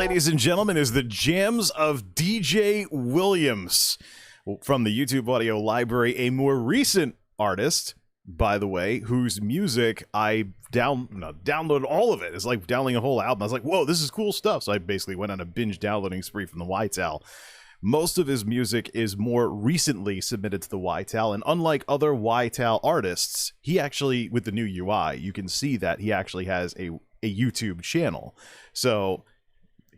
ladies and gentlemen, is the jams of DJ Williams from the YouTube audio library, a more recent artist, by the way, whose music I downloaded all of it. It's like downloading a whole album. I was like, whoa, this is cool stuff. So I basically went on a binge downloading spree from the YTAL. Most of his music is more recently submitted to the YTAL, and unlike other YTAL artists, he actually, with the new UI, you can see that he actually has a YouTube channel. So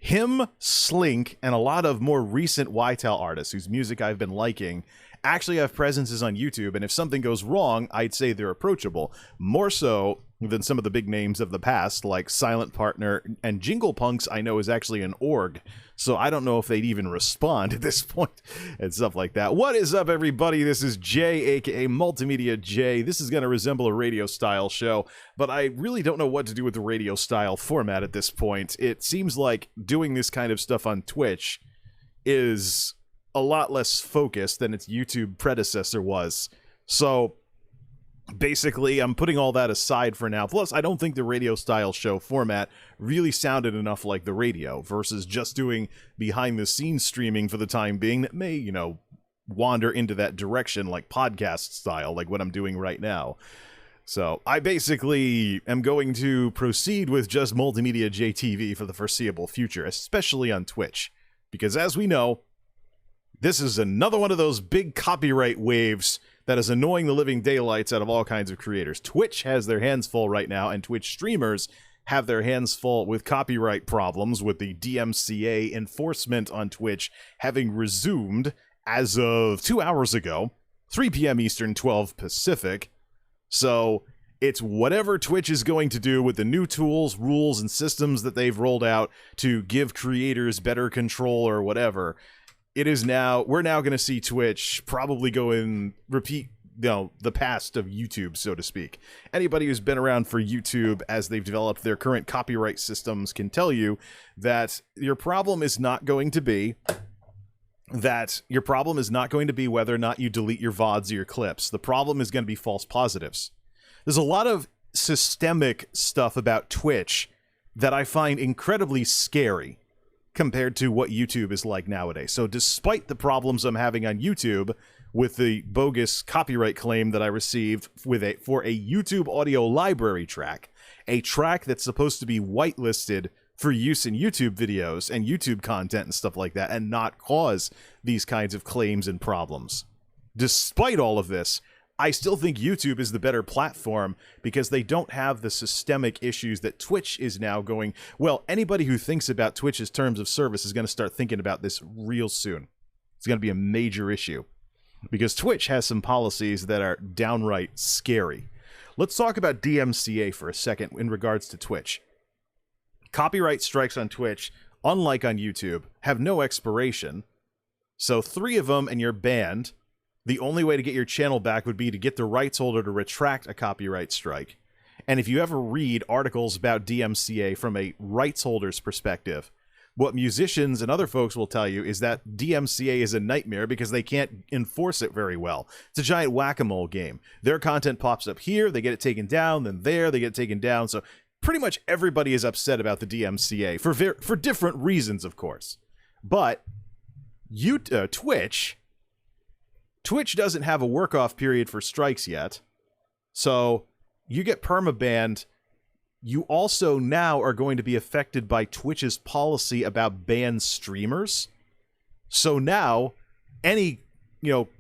him, Slink, and a lot of more recent YTAL artists whose music I've been liking actually have presences on YouTube, and if something goes wrong, I'd say they're approachable. More so than some of the big names of the past, like Silent Partner and Jingle Punks, I know is actually an org, so I don't know if they'd even respond at this point and stuff like that. What is up, everybody? This is Jay, aka MultimediaJay. This is going to resemble a radio-style show, but I really don't know what to do with the radio-style format at this point. It seems like doing this kind of stuff on Twitch is a lot less focused than its YouTube predecessor was. So basically, I'm putting all that aside for now. Plus, I don't think the radio-style show format really sounded enough like the radio versus just doing behind-the-scenes streaming for the time being that may, you know, wander into that direction like podcast style, like what I'm doing right now. So I basically am going to proceed with just MultimediaJay TV for the foreseeable future, especially on Twitch. Because as we know, this is another one of those big copyright waves that is annoying the living daylights out of all kinds of creators. Twitch has their hands full right now, and Twitch streamers have their hands full with copyright problems, with the DMCA enforcement on Twitch having resumed as of 2 hours ago, 3 p.m. Eastern, 12 Pacific. So it's whatever Twitch is going to do with the new tools, rules, and systems that they've rolled out to give creators better control or whatever. It is now, we're now going to see Twitch probably go and repeat, you know, the past of YouTube, so to speak. Anybody who's been around for YouTube as they've developed their current copyright systems can tell you that your problem is not going to be whether or not you delete your VODs or your clips. The problem is going to be false positives. There's a lot of systemic stuff about Twitch that I find incredibly scary compared to what YouTube is like nowadays. So despite the problems I'm having on YouTube with the bogus copyright claim that I received for a YouTube audio library track, a track that's supposed to be whitelisted for use in YouTube videos and YouTube content and stuff like that, and not cause these kinds of claims and problems. Despite all of this, I still think YouTube is the better platform because they don't have the systemic issues that Twitch is now going. Well, anybody who thinks about Twitch's terms of service is going to start thinking about this real soon. It's going to be a major issue because Twitch has some policies that are downright scary. Let's talk about DMCA for a second in regards to Twitch. Copyright strikes on Twitch, unlike on YouTube, have no expiration. So 3 of them and you're banned. The only way to get your channel back would be to get the rights holder to retract a copyright strike. And if you ever read articles about DMCA from a rights holder's perspective, what musicians and other folks will tell you is that DMCA is a nightmare because they can't enforce it very well. It's a giant whack-a-mole game. Their content pops up here, they get it taken down, then there, they get it taken down. So pretty much everybody is upset about the DMCA for different reasons, of course. But Twitch doesn't have a work-off period for strikes yet, so you get permabanned. You also now are going to be affected by Twitch's policy about banned streamers. So now, any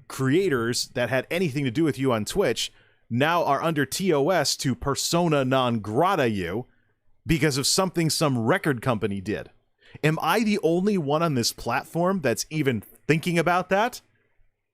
creators that had anything to do with you on Twitch now are under TOS to persona non grata you because of something some record company did. Am I the only one on this platform that's even thinking about that?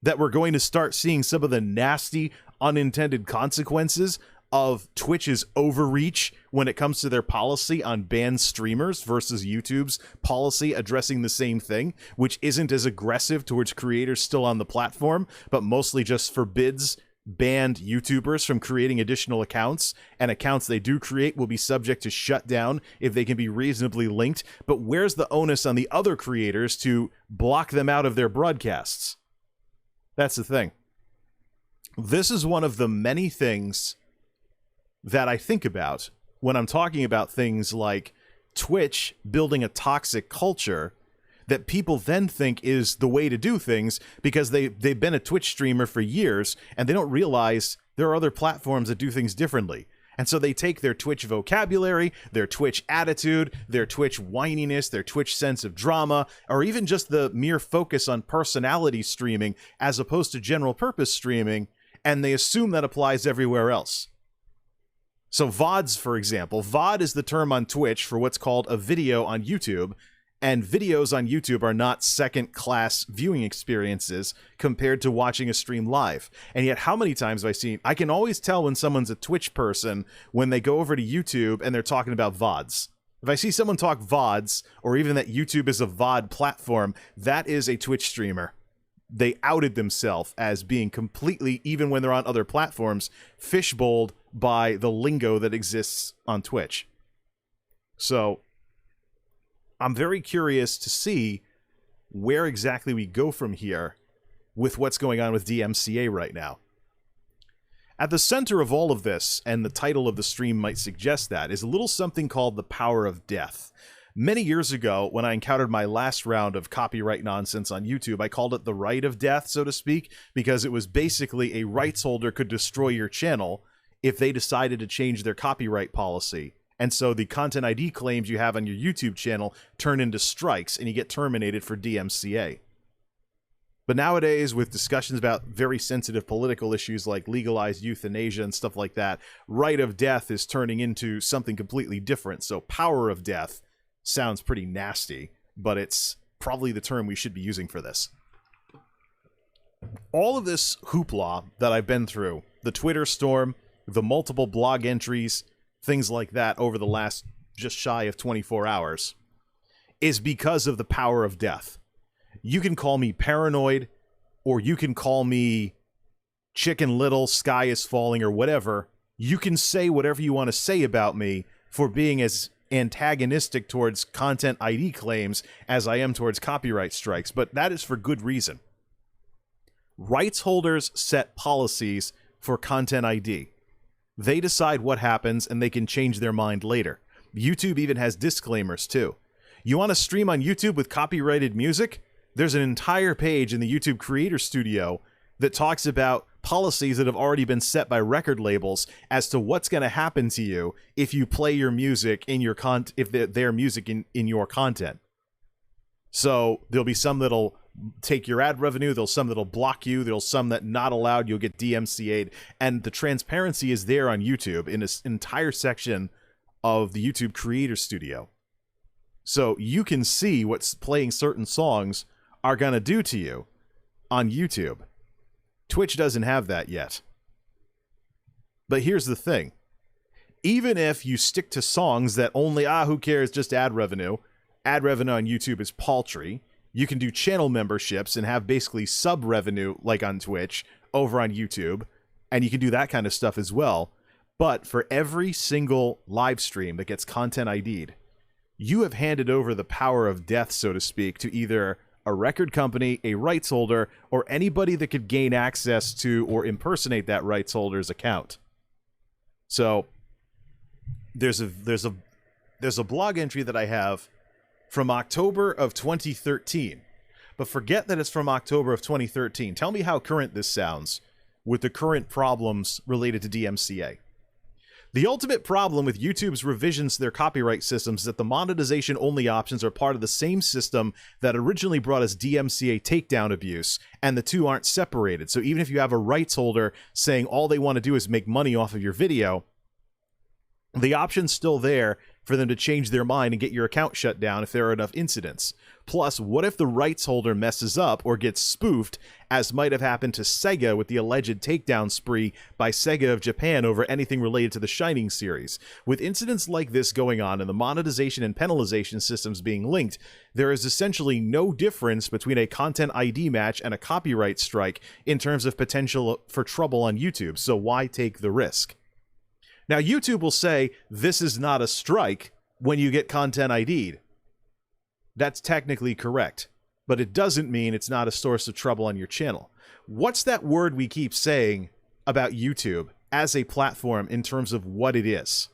That we're going to start seeing some of the nasty unintended consequences of Twitch's overreach when it comes to their policy on banned streamers versus YouTube's policy addressing the same thing, which isn't as aggressive towards creators still on the platform, but mostly just forbids banned YouTubers from creating additional accounts, and accounts they do create will be subject to shutdown if they can be reasonably linked. But where's the onus on the other creators to block them out of their broadcasts? That's the thing. This is one of the many things that I think about when I'm talking about things like Twitch building a toxic culture that people then think is the way to do things because they've been a Twitch streamer for years and they don't realize there are other platforms that do things differently. And so they take their Twitch vocabulary, their Twitch attitude, their Twitch whininess, their Twitch sense of drama, or even just the mere focus on personality streaming as opposed to general purpose streaming, and they assume that applies everywhere else. So VODs, for example, VOD is the term on Twitch for what's called a video on YouTube, and videos on YouTube are not second-class viewing experiences compared to watching a stream live. And yet, how many times have I seen... I can always tell when someone's a Twitch person when they go over to YouTube and they're talking about VODs. If I see someone talk VODs, or even that YouTube is a VOD platform, that is a Twitch streamer. They outed themselves as being completely, even when they're on other platforms, fishbowled by the lingo that exists on Twitch. So I'm very curious to see where exactly we go from here with what's going on with DMCA right now. At the center of all of this, and the title of the stream might suggest that, is a little something called the power of death. Many years ago, when I encountered my last round of copyright nonsense on YouTube, I called it the right of death, so to speak, because it was basically a rights holder could destroy your channel if they decided to change their copyright policy. And so the content ID claims you have on your YouTube channel turn into strikes, and you get terminated for DMCA. But nowadays, with discussions about very sensitive political issues like legalized euthanasia and stuff like that, right of death is turning into something completely different. So power of death sounds pretty nasty, but it's probably the term we should be using for this. All of this hoopla that I've been through, the Twitter storm, the multiple blog entries, things like that over the last just shy of 24 hours, is because of the power of death. You can call me paranoid, or you can call me Chicken Little, sky is falling, or whatever. You can say whatever you want to say about me for being as antagonistic towards content ID claims as I am towards copyright strikes, but that is for good reason. Rights holders set policies for content ID. They decide what happens, and they can change their mind later. YouTube even has disclaimers, too. You want to stream on YouTube with copyrighted music? There's an entire page in the YouTube Creator Studio that talks about policies that have already been set by record labels as to what's going to happen to you if you play your music in your their music in your content. So there'll be some that'll take your ad revenue, there'll some that'll block you, there'll some that not allowed, you'll get DMCA'd, and the transparency is there on YouTube in this entire section of the YouTube Creator Studio. So you can see what's playing certain songs are going to do to you on YouTube. Twitch doesn't have that yet. But here's the thing. Even if you stick to songs that only, who cares, just ad revenue on YouTube is paltry. You can do channel memberships and have basically sub revenue like on Twitch over on YouTube. And you can do that kind of stuff as well. But for every single live stream that gets content ID'd, you have handed over the power of death, so to speak, to either a record company, a rights holder, or anybody that could gain access to or impersonate that rights holder's account. So there's a blog entry that I have from October of 2013. But forget that it's from October of 2013. Tell me how current this sounds with the current problems related to DMCA. The ultimate problem with YouTube's revisions to their copyright systems is that the monetization-only options are part of the same system that originally brought us DMCA takedown abuse, and the two aren't separated. So even if you have a rights holder saying all they want to do is make money off of your video, the option's still there for them to change their mind and get your account shut down if there are enough incidents. Plus, what if the rights holder messes up or gets spoofed, as might have happened to Sega with the alleged takedown spree by Sega of Japan over anything related to the Shining series? With incidents like this going on and the monetization and penalization systems being linked, there is essentially no difference between a content ID match and a copyright strike in terms of potential for trouble on YouTube, so why take the risk? Now, YouTube will say this is not a strike when you get content ID'd. That's technically correct, but it doesn't mean it's not a source of trouble on your channel. What's that word we keep saying about YouTube as a platform in terms of what it is?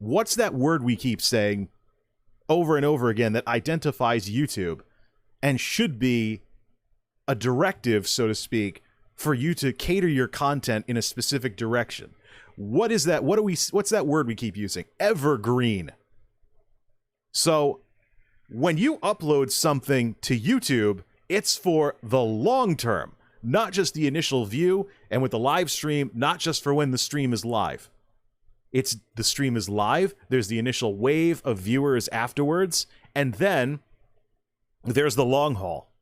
What's that word we keep saying over and over again that identifies YouTube and should be a directive, so to speak, for you to cater your content in a specific direction? What is that? What's that word we keep using? Evergreen. So when you upload something to YouTube, it's for the long term, not just the initial view, and with the live stream, not just for when the stream is live. It's the stream is live, there's the initial wave of viewers afterwards, and then there's the long haul.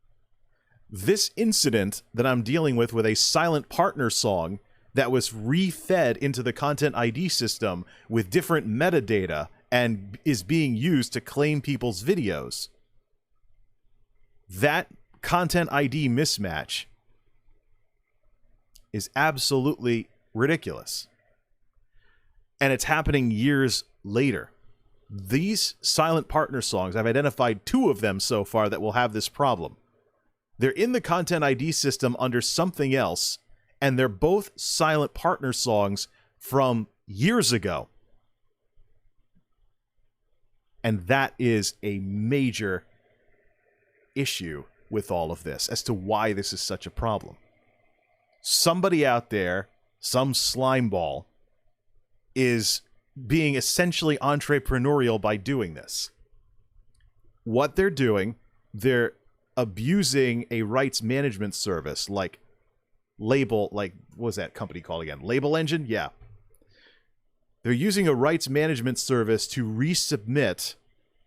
This incident that I'm dealing with a silent partner song that was refed into the Content ID system with different metadata and is being used to claim people's videos. That Content ID mismatch is absolutely ridiculous. And it's happening years later. These silent partner songs, I've identified 2 of them so far that will have this problem. They're in the Content ID system under something else, and they're both silent partner songs from years ago. And that is a major issue with all of this as to why this is such a problem. Somebody out there, some slimeball, is being essentially entrepreneurial by doing this. What they're doing, they're abusing a rights management service like what was that company called again? Label Engine? Yeah. They're using a rights management service to resubmit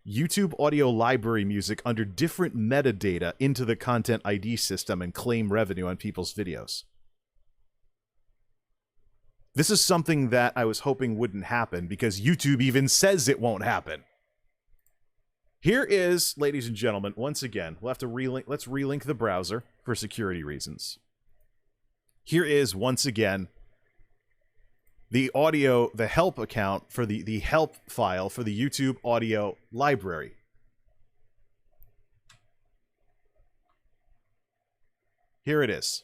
YouTube audio library music under different metadata into the Content ID system and claim revenue on people's videos. This is something that I was hoping wouldn't happen because YouTube even says it won't happen. Here is, ladies and gentlemen, once again, we'll have to let's relink the browser for security reasons. Here is, once again, the help account for the help file for the YouTube audio library. Here it is.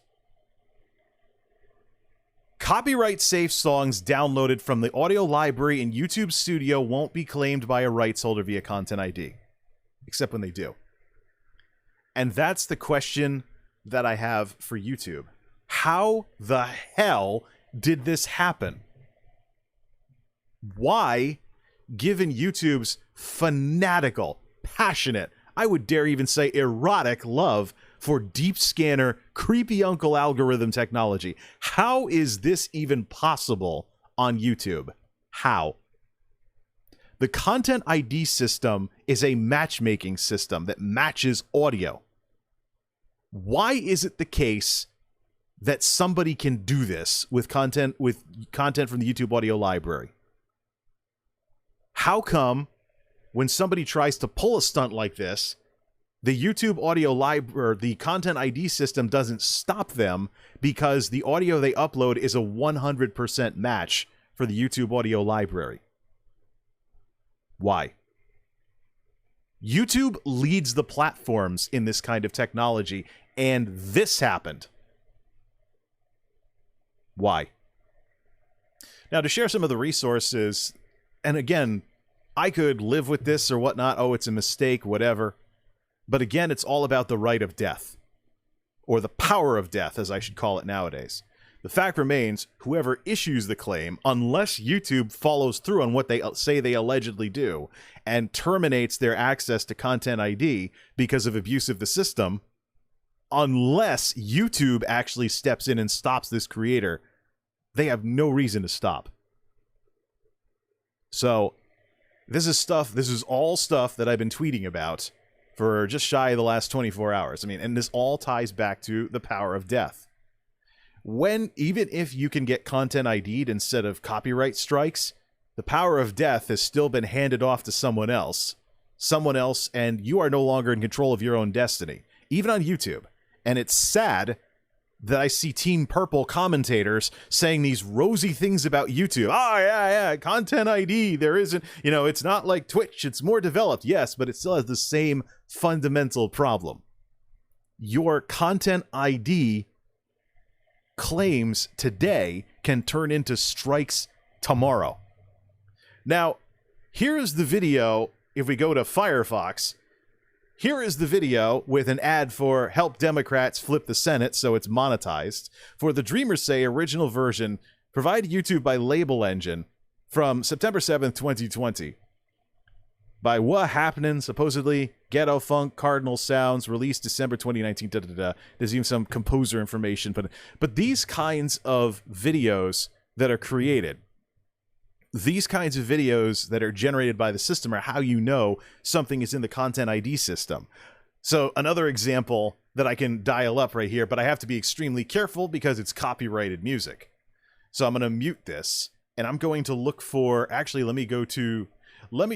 Copyright safe songs downloaded from the audio library in YouTube Studio won't be claimed by a rights holder via Content ID. Except when they do. And that's the question that I have for YouTube. How the hell did this happen? Why, given YouTube's fanatical, passionate, I would dare even say erotic love for deep scanner, creepy uncle algorithm technology, how is this even possible on YouTube? How? The Content ID system is a matchmaking system that matches audio. Why is it the case that somebody can do this with content from the YouTube audio library? How come when somebody tries to pull a stunt like this, the YouTube audio library, the Content ID system doesn't stop them because the audio they upload is a 100% match for the YouTube audio library? Why? YouTube leads the platforms in this kind of technology, and this happened. Why? Now, to share some of the resources, and again, I could live with this or whatnot. Oh, it's a mistake, whatever. But again, it's all about the right of death, or the power of death, as I should call it nowadays. The fact remains, whoever issues the claim, unless YouTube follows through on what they say they allegedly do, and terminates their access to Content ID because of abuse of the system, unless YouTube actually steps in and stops this creator, they have no reason to stop. So, this is all stuff that I've been tweeting about for just shy of the last 24 hours. I mean, and this all ties back to the power of death. Even if you can get Content ID'd instead of copyright strikes, the power of death has still been handed off to someone else, and you are no longer in control of your own destiny, even on YouTube. And it's sad that I see Team Purple commentators saying these rosy things about YouTube. Oh, yeah, Content ID, there isn't, it's not like Twitch, it's more developed. Yes, but it still has the same fundamental problem. Your Content ID claims today can turn into strikes tomorrow. Now, here is the video. If we go to Firefox, here is the video with an ad for Help Democrats Flip the Senate so it's monetized for the Dreamers Say original version, provided YouTube by Label Engine from September 7th, 2020. By What Happening, supposedly Ghetto Funk Cardinal Sounds, released December 2019. There's even some composer information, but these kinds of videos that are created, these kinds of videos that are generated by the system are how you know something is in the Content ID system. So another example that I can dial up right here, but I have to be extremely careful because it's copyrighted music. So I'm going to mute this, and I'm going to look for, actually, let me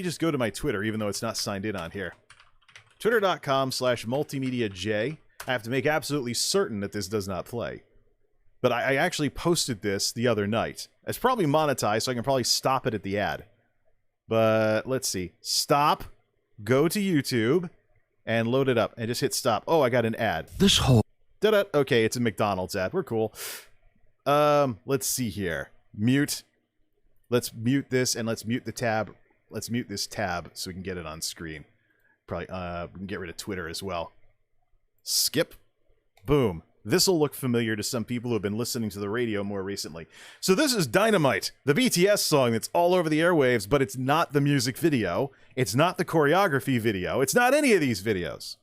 just go to my Twitter, even though it's not signed in on here. Twitter.com/MultimediaJay. I have to make absolutely certain that this does not play. But I actually posted this the other night. It's probably monetized, so I can probably stop it at the ad. But let's see. Stop. Go to YouTube and load it up and just hit stop. Oh, I got an ad. This whole... Da-da. Okay, it's a McDonald's ad. We're cool. Let's see here. Mute. Let's mute this and let's mute the tab. Let's mute this tab so we can get it on screen. Probably, we can get rid of Twitter as well. Skip. Boom. This will look familiar to some people who have been listening to the radio more recently. So this is Dynamite, the BTS song that's all over the airwaves, but it's not the music video. It's not the choreography video. It's not any of these videos.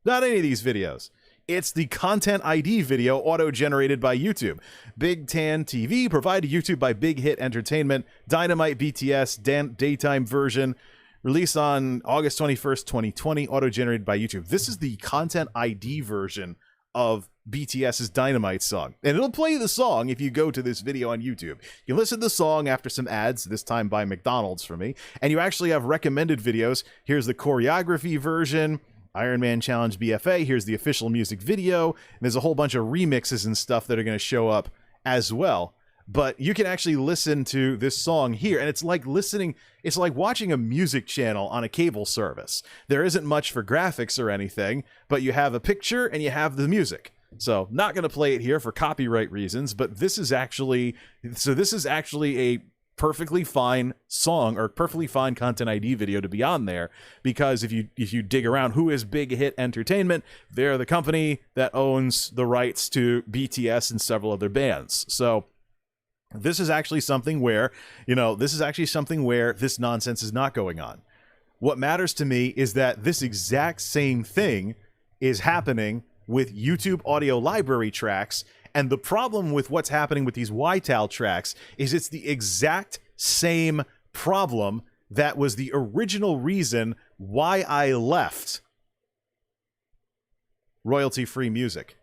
Not any of these videos. It's the Content ID video auto-generated by YouTube. Big Tan TV, provided to YouTube by Big Hit Entertainment. Dynamite BTS daytime version, released on August 21st, 2020, auto-generated by YouTube. This is the Content ID version of BTS's Dynamite song. And it'll play the song if you go to this video on YouTube. You listen to the song after some ads, this time by McDonald's for me, and you actually have recommended videos. Here's the choreography version, Iron Man Challenge BFA, here's the official music video, and there's a whole bunch of remixes and stuff that are going to show up as well. But you can actually listen to this song here, and it's like watching a music channel on a cable service. There isn't much for graphics or anything, but you have a picture and you have the music. So, not going to play it here for copyright reasons, but this is actually a perfectly fine song or perfectly fine Content ID video to be on there, because if you dig around, who is Big Hit Entertainment? They're the company that owns the rights to BTS and several other bands. So, this is actually something where, this nonsense is not going on. What matters to me is that this exact same thing is happening with YouTube audio library tracks, and the problem with what's happening with these YTAL tracks is it's the exact same problem that was the original reason why I left royalty-free music.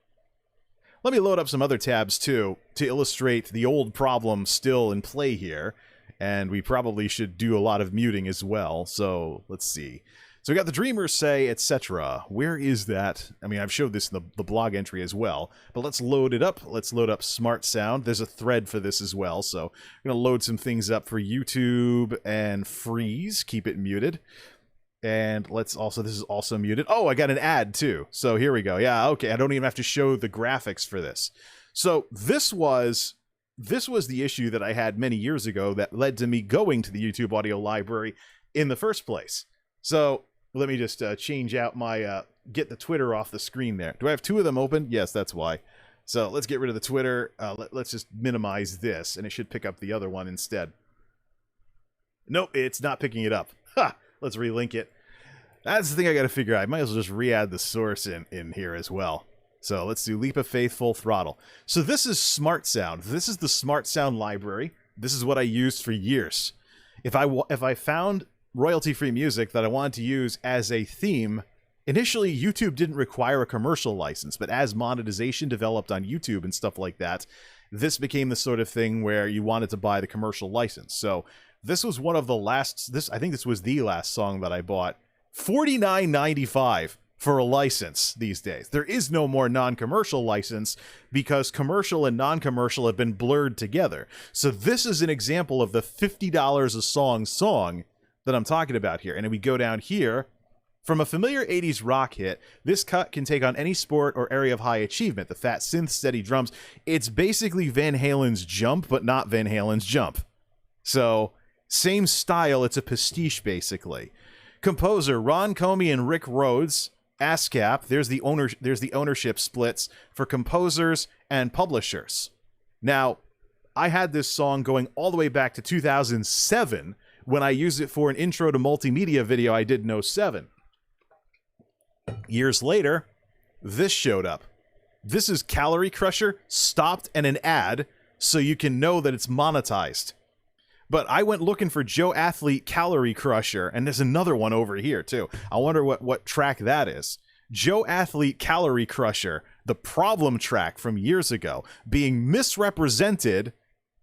Let me load up some other tabs, too, to illustrate the old problem still in play here. And we probably should do a lot of muting as well. So, let's see. So we got the Dreamers Say, etc. Where is that? I mean, I've showed this in the blog entry as well. But let's load it up. Let's load up Smart Sound. There's a thread for this as well. So I'm going to load some things up for YouTube and freeze. Keep it muted. And this is also muted. Oh, I got an ad too. So here we go. Yeah, okay. I don't even have to show the graphics for this. So this was the issue that I had many years ago that led to me going to the YouTube audio library in the first place. So let me just change out my, get the Twitter off the screen there. Do I have two of them open? Yes, that's why. So let's get rid of the Twitter. Let's just minimize this, and it should pick up the other one instead. Nope, it's not picking it up. Ha! Let's relink it. That's the thing I got to figure out. I might as well just re-add the source in here as well. So let's do Leap of Faith Full Throttle. So this is Smart Sound. This is the Smart Sound library. This is what I used for years. If I found royalty-free music that I wanted to use as a theme, initially YouTube didn't require a commercial license, but as monetization developed on YouTube and stuff like that, this became the sort of thing where you wanted to buy the commercial license. So this was one of the last, I think this was the last song that I bought. $49.95 for a license these days. There is no more non-commercial license because commercial and non-commercial have been blurred together. So this is an example of the $50 a song that I'm talking about here. And if we go down here, from a familiar 80s rock hit, this cut can take on any sport or area of high achievement. The fat synth, steady drums. It's basically Van Halen's Jump, but not Van Halen's Jump. So Same style, it's a pastiche, basically. Composer Ron Comey and Rick Rhodes, ASCAP. There's the ownership splits for composers and publishers. Now, I had this song going all the way back to 2007 when I used it for an intro to multimedia video I did in 07. Years later, this showed up. This is Calorie Crusher stopped and an ad, so you can know that it's monetized. But I went looking for Joe Athlete Calorie Crusher, and there's another one over here, too. I wonder what track that is. Joe Athlete Calorie Crusher, the problem track from years ago, being misrepresented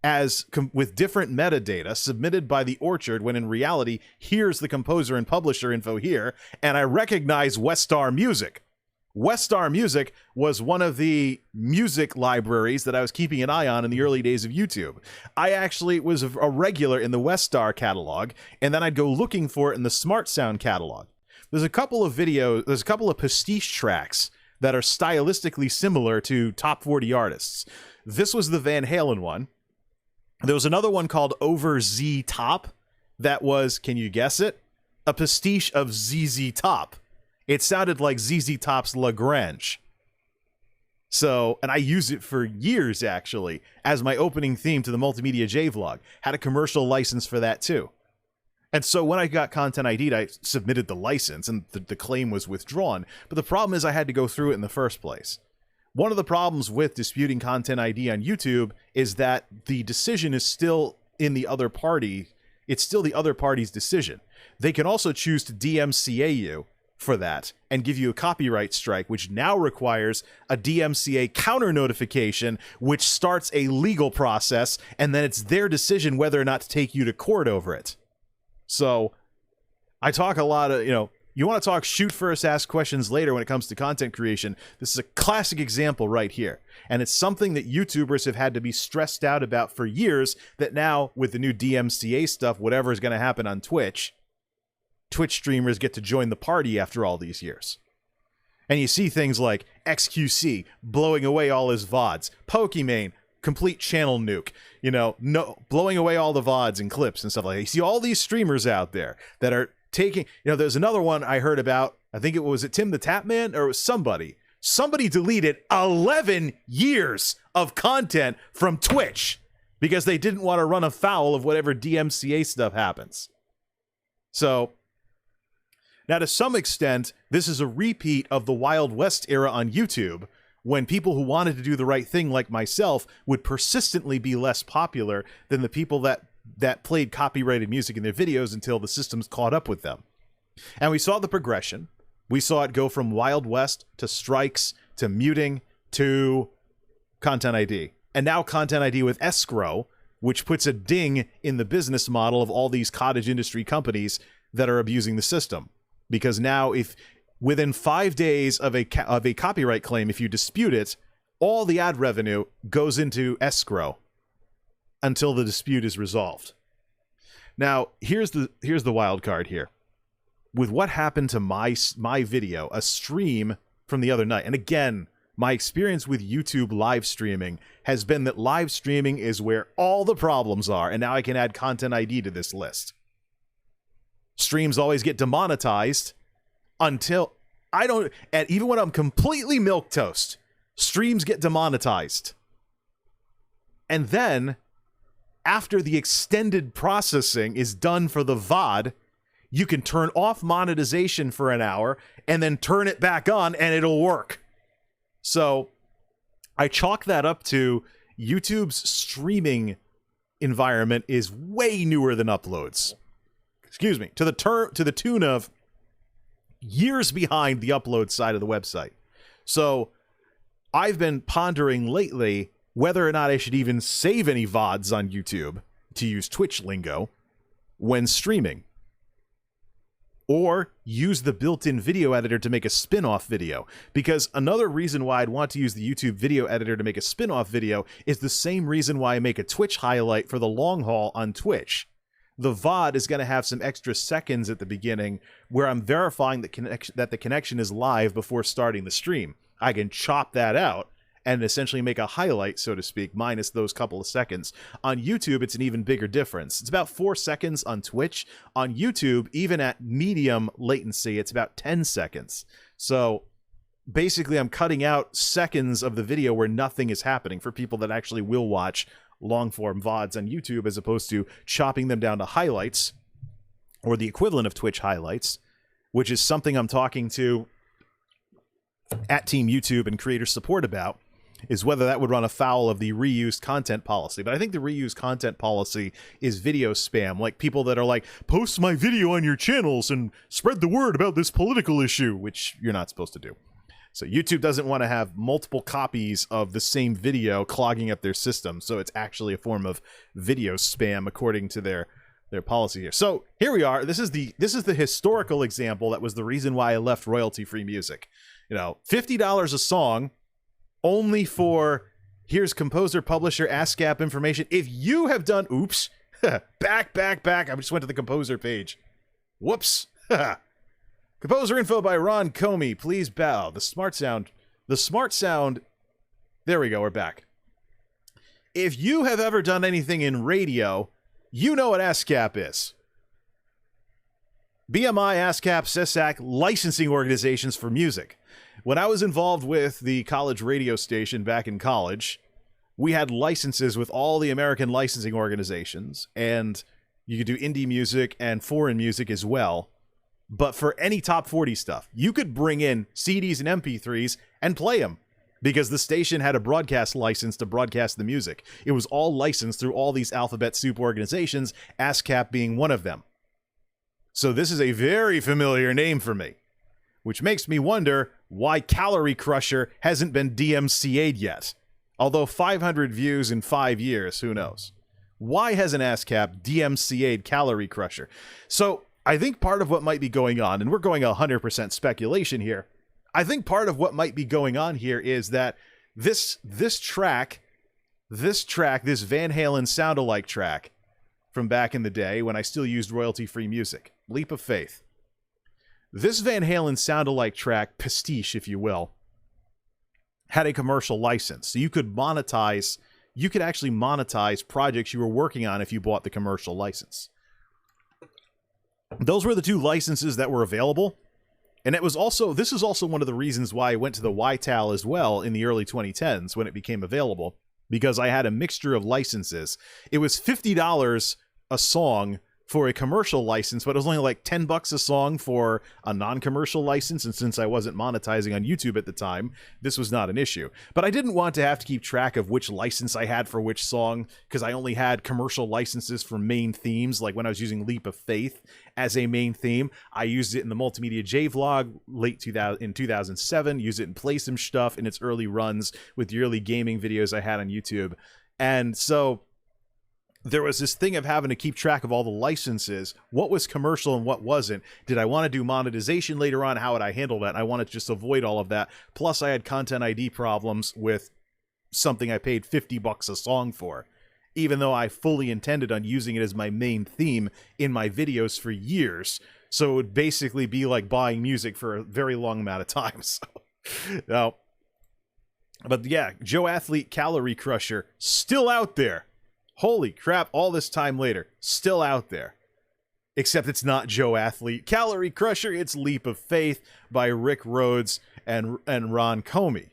as with different metadata submitted by the Orchard, when in reality, here's the composer and publisher info here, and I recognize Westar Music. Westar Music was one of the music libraries that I was keeping an eye on in the early days of YouTube. I actually was a regular in the Westar catalog, and then I'd go looking for it in the Smart Sound catalog. There's a couple of pastiche tracks that are stylistically similar to top 40 artists. This was the Van Halen one. There was another one called Over Z Top that was, can you guess it? A pastiche of ZZ Top. It sounded like ZZ Top's La Grange. So, and I used it for years, actually, as my opening theme to the MultimediaJay vlog. Had a commercial license for that, too. And so when I got Content ID'd, I submitted the license, and the claim was withdrawn. But the problem is I had to go through it in the first place. One of the problems with disputing Content ID on YouTube is that the decision is still in the other party. It's still the other party's decision. They can also choose to DMCA you for that and give you a copyright strike, which now requires a DMCA counter notification, which starts a legal process, and then it's their decision whether or not to take you to court over it. So I talk a lot of, you want to talk shoot first, ask questions later when it comes to content creation. This is a classic example right here. And it's something that YouTubers have had to be stressed out about for years, that now with the new DMCA stuff, whatever is going to happen on Twitch streamers get to join the party after all these years. And you see things like XQC blowing away all his VODs, Pokimane, complete channel nuke, blowing away all the VODs and clips and stuff like that. You see all these streamers out there that are taking, there's another one I heard about, I think it was Tim the Tapman, or it was somebody deleted 11 years of content from Twitch because they didn't want to run afoul of whatever DMCA stuff happens. So, now, to some extent, this is a repeat of the Wild West era on YouTube, when people who wanted to do the right thing, like myself, would persistently be less popular than the people that played copyrighted music in their videos until the systems caught up with them. And we saw the progression. We saw it go from Wild West to strikes to muting to Content ID. And now Content ID with escrow, which puts a ding in the business model of all these cottage industry companies that are abusing the system. Because now, if within 5 days of a copyright claim, if you dispute it, all the ad revenue goes into escrow until the dispute is resolved. Now, here's the wild card here. With what happened to my video, a stream from the other night, and again, my experience with YouTube live streaming has been that live streaming is where all the problems are, and now I can add Content ID to this list. Streams always get demonetized until and even when I'm completely milquetoast, streams get demonetized. And then, after the extended processing is done for the VOD, you can turn off monetization for an hour and then turn it back on and it'll work. So, I chalk that up to YouTube's streaming environment is way newer than uploads. Excuse me, to the tune of years behind the upload side of the website. So I've been pondering lately whether or not I should even save any VODs on YouTube, to use Twitch lingo, when streaming. Or use the built-in video editor to make a spin-off video. Because another reason why I'd want to use the YouTube video editor to make a spin-off video is the same reason why I make a Twitch highlight for the long haul on Twitch. The VOD is going to have some extra seconds at the beginning where I'm verifying that the connection is live before starting the stream. I can chop that out and essentially make a highlight, so to speak, minus those couple of seconds. On YouTube, it's an even bigger difference. It's about 4 seconds on Twitch. On YouTube, even at medium latency, it's about 10 seconds. So basically, I'm cutting out seconds of the video where nothing is happening for people that actually will watch long-form VODs on YouTube, as opposed to chopping them down to highlights, or the equivalent of Twitch highlights, which is something I'm talking to at Team YouTube and creator support about, is whether that would run afoul of the reused content policy. But I think the reused content policy is video spam, like people that are like, post my video on your channels and spread the word about this political issue, which you're not supposed to do. So YouTube doesn't want to have multiple copies of the same video clogging up their system, so it's actually a form of video spam according to their policy here. So here we are. This is the historical example that was the reason why I left royalty-free music. You know, $50 a song, only for here's composer, publisher, ASCAP information. If you have done, oops, back. I just went to the composer page. Whoops. Composer info by Ron Comey. Please bow. The smart sound. There we go. We're back. If you have ever done anything in radio, you know what ASCAP is. BMI, ASCAP, SESAC, licensing organizations for music. When I was involved with the college radio station back in college, we had licenses with all the American licensing organizations, and you could do indie music and foreign music as well. But for any top 40 stuff, you could bring in CDs and MP3s and play them, because the station had a broadcast license to broadcast the music. It was all licensed through all these alphabet soup organizations, ASCAP being one of them. So this is a very familiar name for me, which makes me wonder why Calorie Crusher hasn't been DMCA'd yet. Although 500 views in 5 years, who knows? Why hasn't ASCAP DMCA'd Calorie Crusher? So I think part of what might be going on, and we're going 100% speculation here, I think part of what might be going on here is that this track, this Van Halen sound-alike track from back in the day when I still used royalty-free music, Leap of Faith. This Van Halen sound-alike track, pastiche if you will, had a commercial license. So you could actually monetize projects you were working on if you bought the commercial license. Those were the 2 licenses that were available. And this is also one of the reasons why I went to the YTAL as well in the early 2010s when it became available, because I had a mixture of licenses. It was $50 a song for a commercial license, but it was only like $10 a song for a non-commercial license, and since I wasn't monetizing on YouTube at the time, this was not an issue. But I didn't want to have to keep track of which license I had for which song, because I only had commercial licenses for main themes, like when I was using Leap of Faith as a main theme. I used it in the MultimediaJay vlog in 2007, used it in Play Some Stuff in its early runs with the early gaming videos I had on YouTube. And so there was this thing of having to keep track of all the licenses, what was commercial and what wasn't. Did I want to do monetization later on? How would I handle that? I wanted to just avoid all of that. Plus, I had content ID problems with something I paid $50 a song for, even though I fully intended on using it as my main theme in my videos for years. So it would basically be like buying music for a very long amount of time. So, no. But yeah, Joe Athlete Calorie Crusher, still out there. Holy crap, all this time later, still out there. Except it's not Joe Athlete Calorie Crusher, it's Leap of Faith by Rick Rhodes and Ron Comey.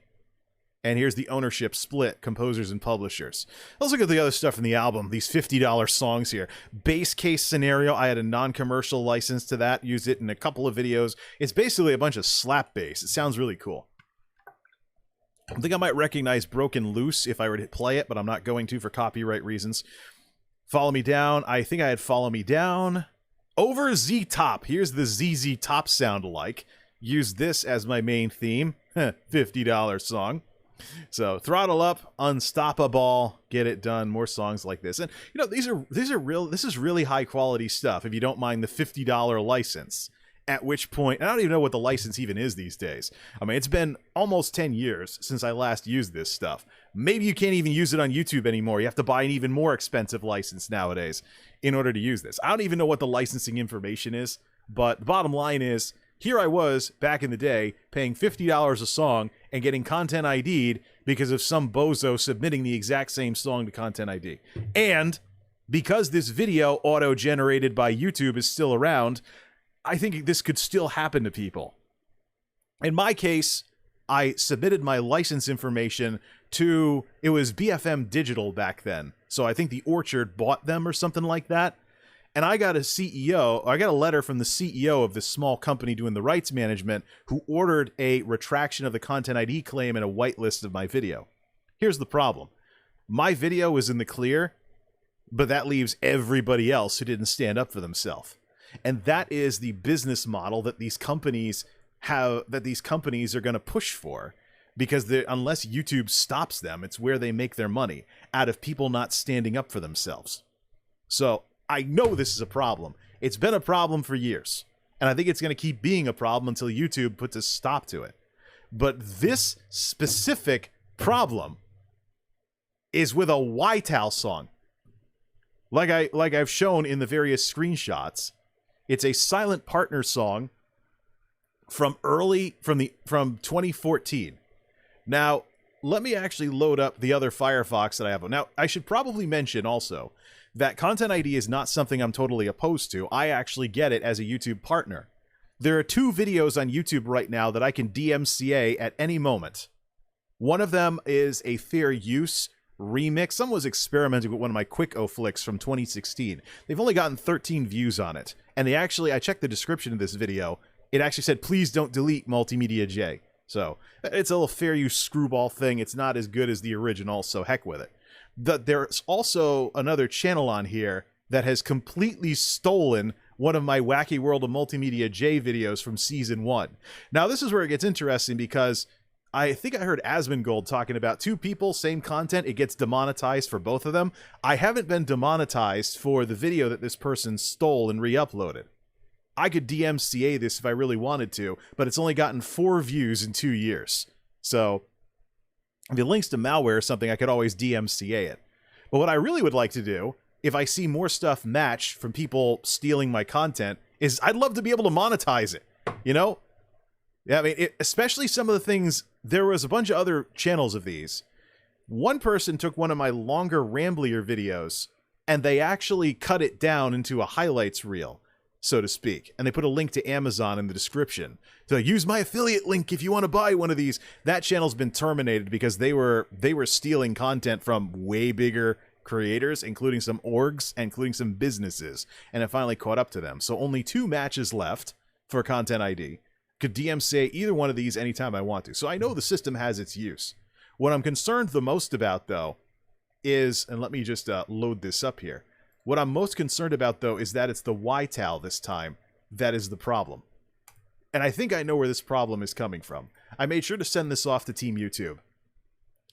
And here's the ownership split, composers and publishers. Let's look at the other stuff in the album, these $50 songs here. Base Case Scenario, I had a non-commercial license to that, used it in a couple of videos. It's basically a bunch of slap bass. It sounds really cool. I think I might recognize Broken Loose if I were to play it, but I'm not going to for copyright reasons. Follow Me Down. I think I had Follow Me Down. Over Z Top. Here's the ZZ Top sound alike. Use this as my main theme. $50 song. So Throttle Up, Unstoppable, Get It Done, more songs like this. And you know, this is really high quality stuff if you don't mind the $50 license. At which point, I don't even know what the license even is these days. I mean, it's been almost 10 years since I last used this stuff. Maybe you can't even use it on YouTube anymore. You have to buy an even more expensive license nowadays in order to use this. I don't even know what the licensing information is, but the bottom line is, Here I was back in the day paying $50 a song and getting content ID'd because of some bozo submitting the exact same song to content ID. And because this video auto-generated by YouTube is still around, I think this could still happen to people. In my case, I submitted my license information to, it was BFM Digital back then. So I think the Orchard bought them or something like that. And I got a letter from the CEO of this small company doing the rights management who ordered a retraction of the content ID claim and a whitelist of my video. Here's the problem. My video was in the clear, but that leaves everybody else who didn't stand up for themselves. And that is the business model that these companies have, that these companies are going to push for. Because unless YouTube stops them, it's where they make their money, out of people not standing up for themselves. So I know this is a problem. It's been a problem for years. And I think it's going to keep being a problem until YouTube puts a stop to it. But this specific problem is with a Whitehall song. Like I've shown in the various screenshots, it's a silent partner song from 2014. Now, let me actually load up the other Firefox that I have. Now, I should probably mention also that Content ID is not something I'm totally opposed to. I actually get it as a YouTube partner. There are 2 videos on YouTube right now that I can DMCA at any moment. One of them is a fair use remix. Someone was experimenting with one of my quick flicks from 2016. They've only gotten 13 views on it. And I checked the description of this video. It actually said, please don't delete MultimediaJay. So it's a little fair use screwball thing. It's not as good as the original, so heck with it. There's also another channel on here that has completely stolen one of my Wacky World of MultimediaJay videos from Season 1. Now, this is where it gets interesting because I think I heard Asmongold talking about 2 people, same content, it gets demonetized for both of them. I haven't been demonetized for the video that this person stole and re-uploaded. I could DMCA this if I really wanted to, but it's only gotten 4 views in 2 years. So if it links to malware or something, I could always DMCA it. But what I really would like to do, if I see more stuff matched from people stealing my content, is I'd love to be able to monetize it. You know? Yeah, I mean, especially some of the things, there was a bunch of other channels of these. One person took one of my longer, ramblier videos, and they actually cut it down into a highlights reel, so to speak. And they put a link to Amazon in the description. So use my affiliate link if you want to buy one of these. That channel's been terminated because they were stealing content from way bigger creators, including some orgs, including some businesses. And it finally caught up to them. So only 2 matches left for Content ID. Could DMCA either one of these anytime I want to. So I know the system has its use. What I'm concerned the most about, though, is, and let me just load this up here. What I'm most concerned about, though, is that it's the YTAL this time that is the problem. And I think I know where this problem is coming from. I made sure to send this off to Team YouTube.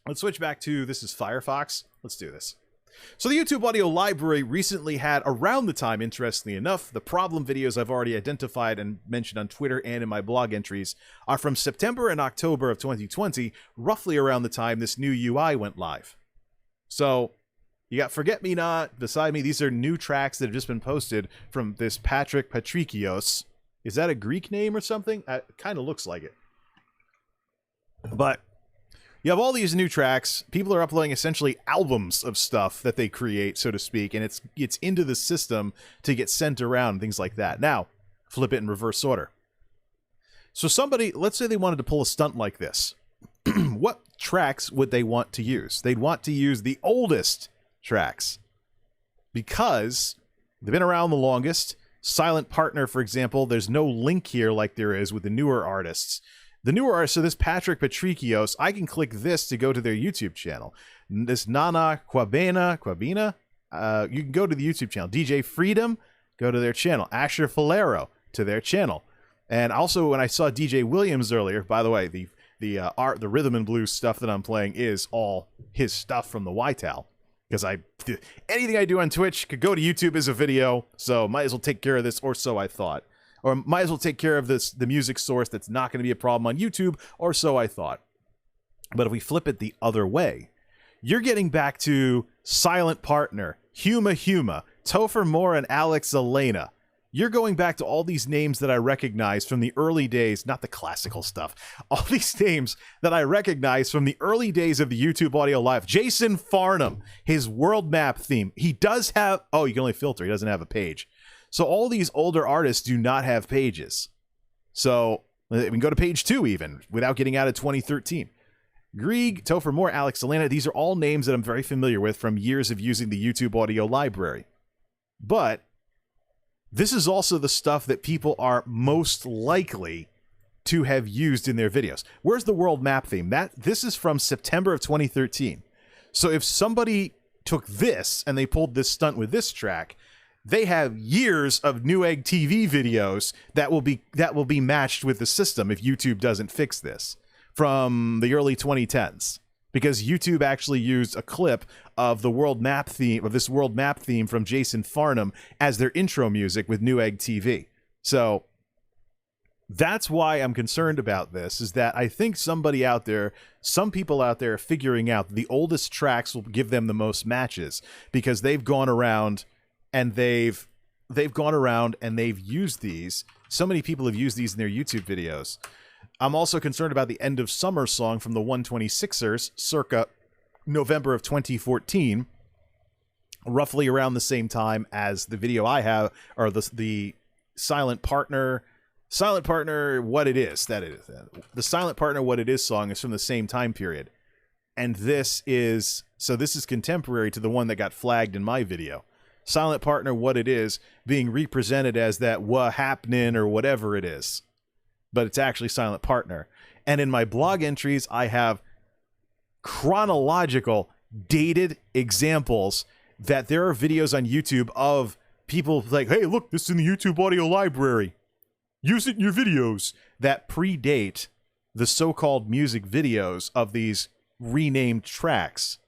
Let's switch back to, this is Firefox. Let's do this. So the YouTube audio library recently had, around the time, interestingly enough, the problem videos I've already identified and mentioned on Twitter and in my blog entries are from September and October of 2020, roughly around the time this new UI went live. So you got Forget Me Not, Beside Me. These are new tracks that have just been posted from this Patrick Patrikios. Is that a Greek name or something? It kind of looks like it. But you have all these new tracks. People are uploading essentially albums of stuff that they create, so to speak, and it's into the system to get sent around, things like that. Now, flip it in reverse order. So somebody, let's say they wanted to pull a stunt like this. What tracks would they want to use? They'd want to use the oldest tracks because they've been around the longest. Silent Partner, for example, there's no link here like there is with the newer artists. The newer artists, so this Patrick Patrikios, I can click this to go to their YouTube channel. This Nana Quabina, you can go to the YouTube channel. DJ Freedom, go to their channel. Asher Falero, to their channel. And also, when I saw DJ Williams earlier, by the way, the rhythm and blues stuff that I'm playing is all his stuff from the YTAL. Because anything I do on Twitch could go to YouTube as a video, so might as well take care of this, or so I thought. Or might as well take care of the music source that's not going to be a problem on YouTube, or so I thought. But if we flip it the other way, you're getting back to Silent Partner, Huma, Topher Moore, and Alex Elena. You're going back to all these names that I recognize from the early days, not the classical stuff, all these names that I recognize from the early days of the YouTube Audio Live. Jason Farnham, his world map theme. He does have, oh, you can only filter. He doesn't have a page. So all these older artists do not have pages. So we can go to page 2 even, without getting out of 2013. Grieg, Topher Moore, Alex Solana, these are all names that I'm very familiar with from years of using the YouTube Audio Library. But this is also the stuff that people are most likely to have used in their videos. Where's the world map theme? This is from September of 2013. So if somebody took this and they pulled this stunt with this track, they have years of Newegg TV videos that will be matched with the system if YouTube doesn't fix this from the early 2010s. Because YouTube actually used a clip of the world map theme, of this world map theme from Jason Farnham as their intro music with Newegg TV. So that's why I'm concerned about this, is that I think somebody out there, some people out there are figuring out the oldest tracks will give them the most matches, because they've gone around and they've used these. So many people have used these in their YouTube videos. I'm also concerned about the End of Summer song from the 126ers circa November of 2014, roughly around the same time as the video I have, or the Silent Partner, What It Is, that is. The Silent Partner, What It Is song is from the same time period. And this is contemporary to the one that got flagged in my video. Silent Partner, What It Is, being represented as that "wha happening" or whatever it is. But it's actually Silent Partner. And in my blog entries, I have chronological, dated examples that there are videos on YouTube of people like, hey, look, this is in the YouTube Audio Library. Use it in your videos, that predate the so-called music videos of these renamed tracks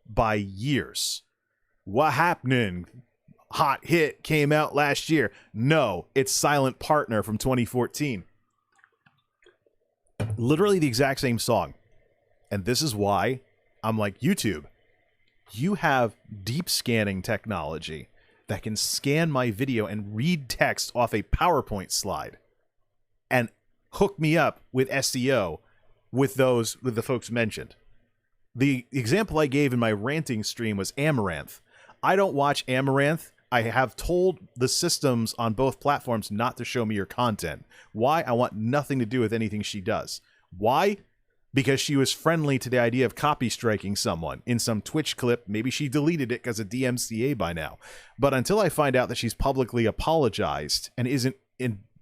by years. What happening? Hot hit came out last year. No, it's Silent Partner from 2014. Literally the exact same song. And this is why I'm like, YouTube, you have deep scanning technology that can scan my video and read text off a PowerPoint slide and hook me up with SEO with the folks mentioned. The example I gave in my ranting stream was Amaranth. I don't watch Amaranth. I have told the systems on both platforms not to show me your content. Why? I want nothing to do with anything she does. Why? Because she was friendly to the idea of copy striking someone in some Twitch clip. Maybe she deleted it because of DMCA by now. But until I find out that she's publicly apologized and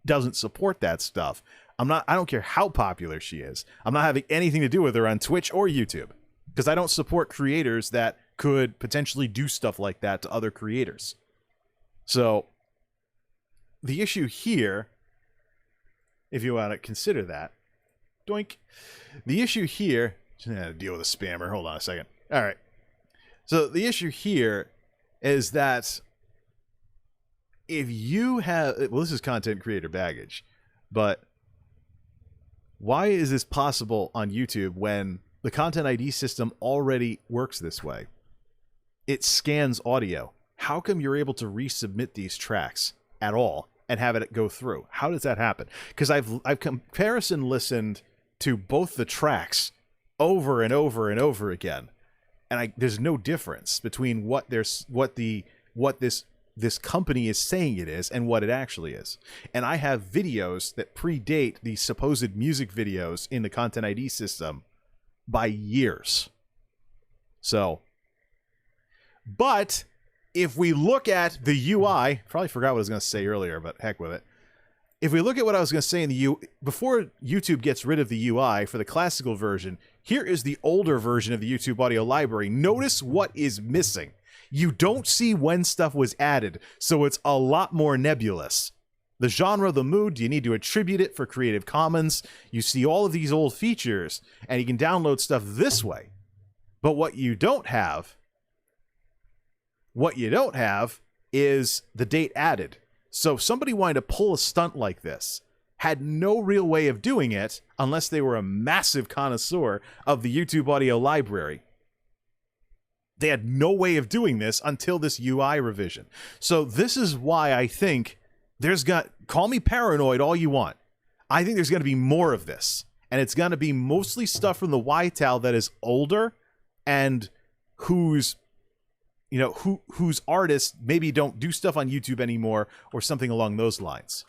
doesn't support that stuff, I don't care how popular she is. I'm not having anything to do with her on Twitch or YouTube, because I don't support creators that could potentially do stuff like that to other creators. So the issue here, if you want to consider that, doink. The issue here, deal with a spammer. Hold on a second. All right. So the issue here is that if you have, well, this is content creator baggage, but why is this possible on YouTube when the Content ID system already works this way? It scans audio. How come you're able to resubmit these tracks at all and have it go through? How does that happen? Because I've comparison listened to both the tracks over and over and over again, and there's no difference between what this company is saying it is and what it actually is. And I have videos that predate the supposed music videos in the Content ID system by years. So, but if we look at the UI, probably forgot what I was going to say earlier, but heck with it. If we look at what I was going to say in the before YouTube gets rid of the UI for the classical version, here is the older version of the YouTube Audio Library. Notice what is missing. You don't see when stuff was added, so it's a lot more nebulous. The genre, the mood, do you need to attribute it for Creative Commons? You see all of these old features, and you can download stuff this way. But what you don't have is the date added. So if somebody wanted to pull a stunt like this, had no real way of doing it unless they were a massive connoisseur of the YouTube Audio Library. They had no way of doing this until this UI revision. So this is why I think call me paranoid all you want. I think there's going to be more of this. And it's going to be mostly stuff from the YTAL that is older and whose artists maybe don't do stuff on YouTube anymore or something along those lines.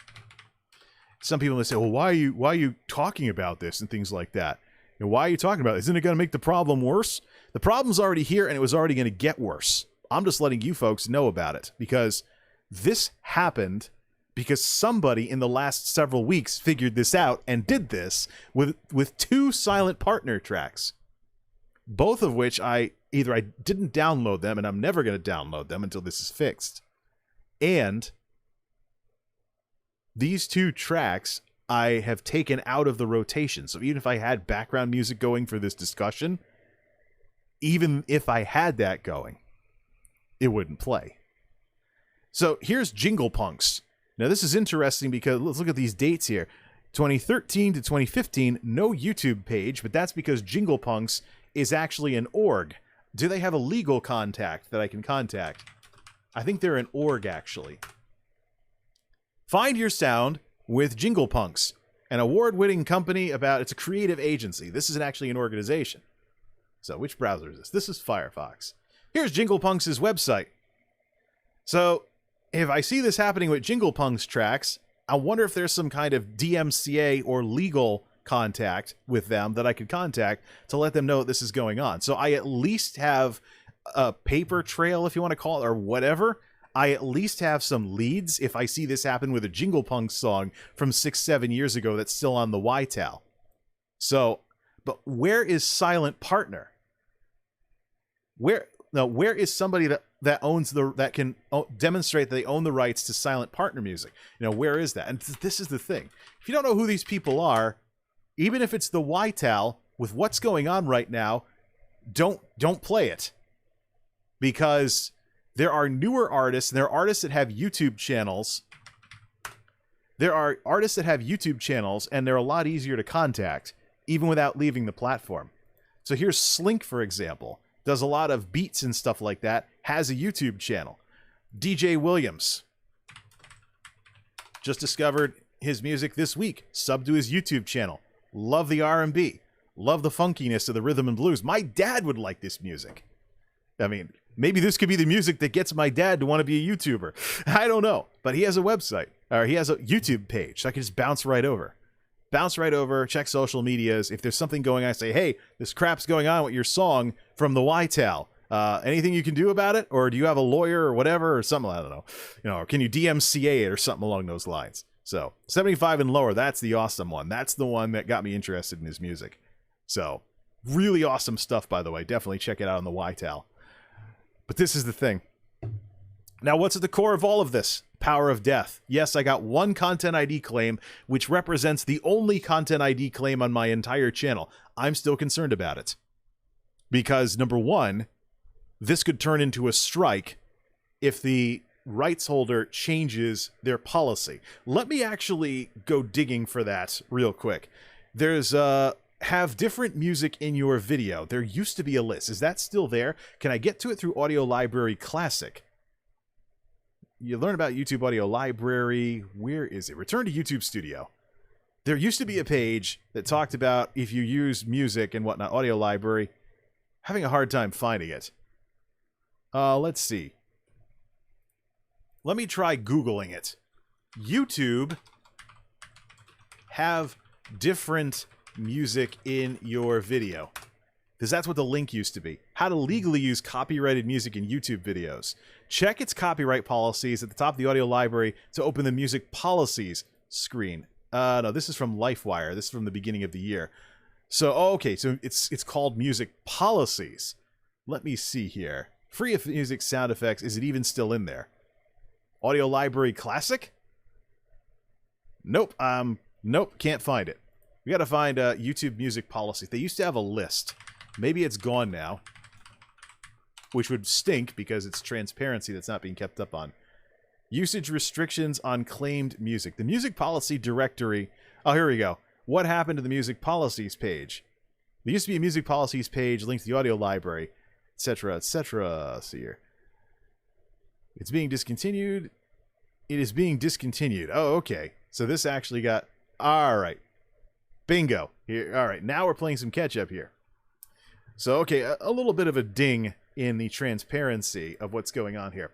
Some people may say, well, why are you talking about this and things like that? Why are you talking about it? Isn't it going to make the problem worse? The problem's already here and it was already going to get worse. I'm just letting you folks know about it because this happened because somebody in the last several weeks figured this out and did this with 2 silent partner tracks, both of which I didn't download them and I'm never going to download them until this is fixed. And these 2 tracks I have taken out of the rotation. So even if I had background music going for this discussion, even if I had that going, it wouldn't play. So here's Jingle Punks. Now, this is interesting because let's look at these dates here. 2013 to 2015, no YouTube page, but that's because Jingle Punks is actually an org. Do they have a legal contact that I can contact? I think they're an org, actually. Find Your Sound with Jingle Punks, an award-winning company it's a creative agency. This isn't actually an organization. So, which browser is this? This is Firefox. Here's Jingle Punks' website. So, if I see this happening with Jingle Punks tracks, I wonder if there's some kind of DMCA or legal contact with them that I could contact to let them know this is going on. So I at least have a paper trail, if you want to call it, or whatever. I at least have some leads if I see this happen with a Jingle Punks song from 6-7 years ago that's still on the YTAL. So, but where is Silent Partner? Where is somebody that owns that can demonstrate that they own the rights to Silent Partner music? Where is that? And this is the thing. If you don't know who these people are, even if it's the YTAL, with what's going on right now, don't play it. Because there are newer artists, and there are artists that have YouTube channels. There are artists that have YouTube channels, and they're a lot easier to contact, even without leaving the platform. So here's Slink, for example. Does a lot of beats and stuff like that, has a YouTube channel. DJ Williams. Just discovered his music this week. Sub to his YouTube channel. Love the R&B. Love the funkiness of the rhythm and blues. My dad would like this music. I mean, maybe this could be the music that gets my dad to want to be a YouTuber. I don't know. But he has a website. Or he has a YouTube page. So I can just bounce right over. Check social medias. If there's something going on, I say, hey, this crap's going on with your song from the YTAL. Anything you can do about it? Or do you have a lawyer or whatever or something? I don't know. Or can you DMCA it or something along those lines? So 75 and lower, that's the awesome one. That's the one that got me interested in his music. So really awesome stuff, by the way. Definitely check it out on the YTAL. But this is the thing. Now, what's at the core of all of this? Power of death. Yes, I got one content ID claim, which represents the only content ID claim on my entire channel. I'm still concerned about it. Because, number one, this could turn into a strike if the rights holder changes their policy. Let me actually go digging for that real quick. There's have different music in your video. There used to be a list. Is that still there? Can I get to it through Audio Library Classic? You learn about YouTube Audio Library. Where is it? Return to YouTube Studio. There used to be a page that talked about if you use music and whatnot, Audio Library. Having a hard time finding it. Let's see. Let me try Googling it. YouTube have different music in your video. Because that's what the link used to be. How to legally use copyrighted music in YouTube videos. Check its copyright policies at the top of the audio library to open the music policies screen. No, this is from LifeWire. This is from the beginning of the year. So, okay, so it's called music policies. Let me see here. Free of music sound effects. Is it even still in there? Audio Library Classic? Nope. Nope, can't find it. We gotta find YouTube music policies. They used to have a list. Maybe it's gone now. Which would stink because it's transparency that's not being kept up on. Usage restrictions on claimed music. The music policy directory. Oh, here we go. What happened to the music policies page? There used to be a music policies page linked to the audio library, etc., etc. See here. It's being discontinued. it is being discontinued. Oh, okay. So this actually got... All right. Bingo. Here. All right. Now we're playing some catch-up here. So, okay, a little bit of a ding in the transparency of what's going on here.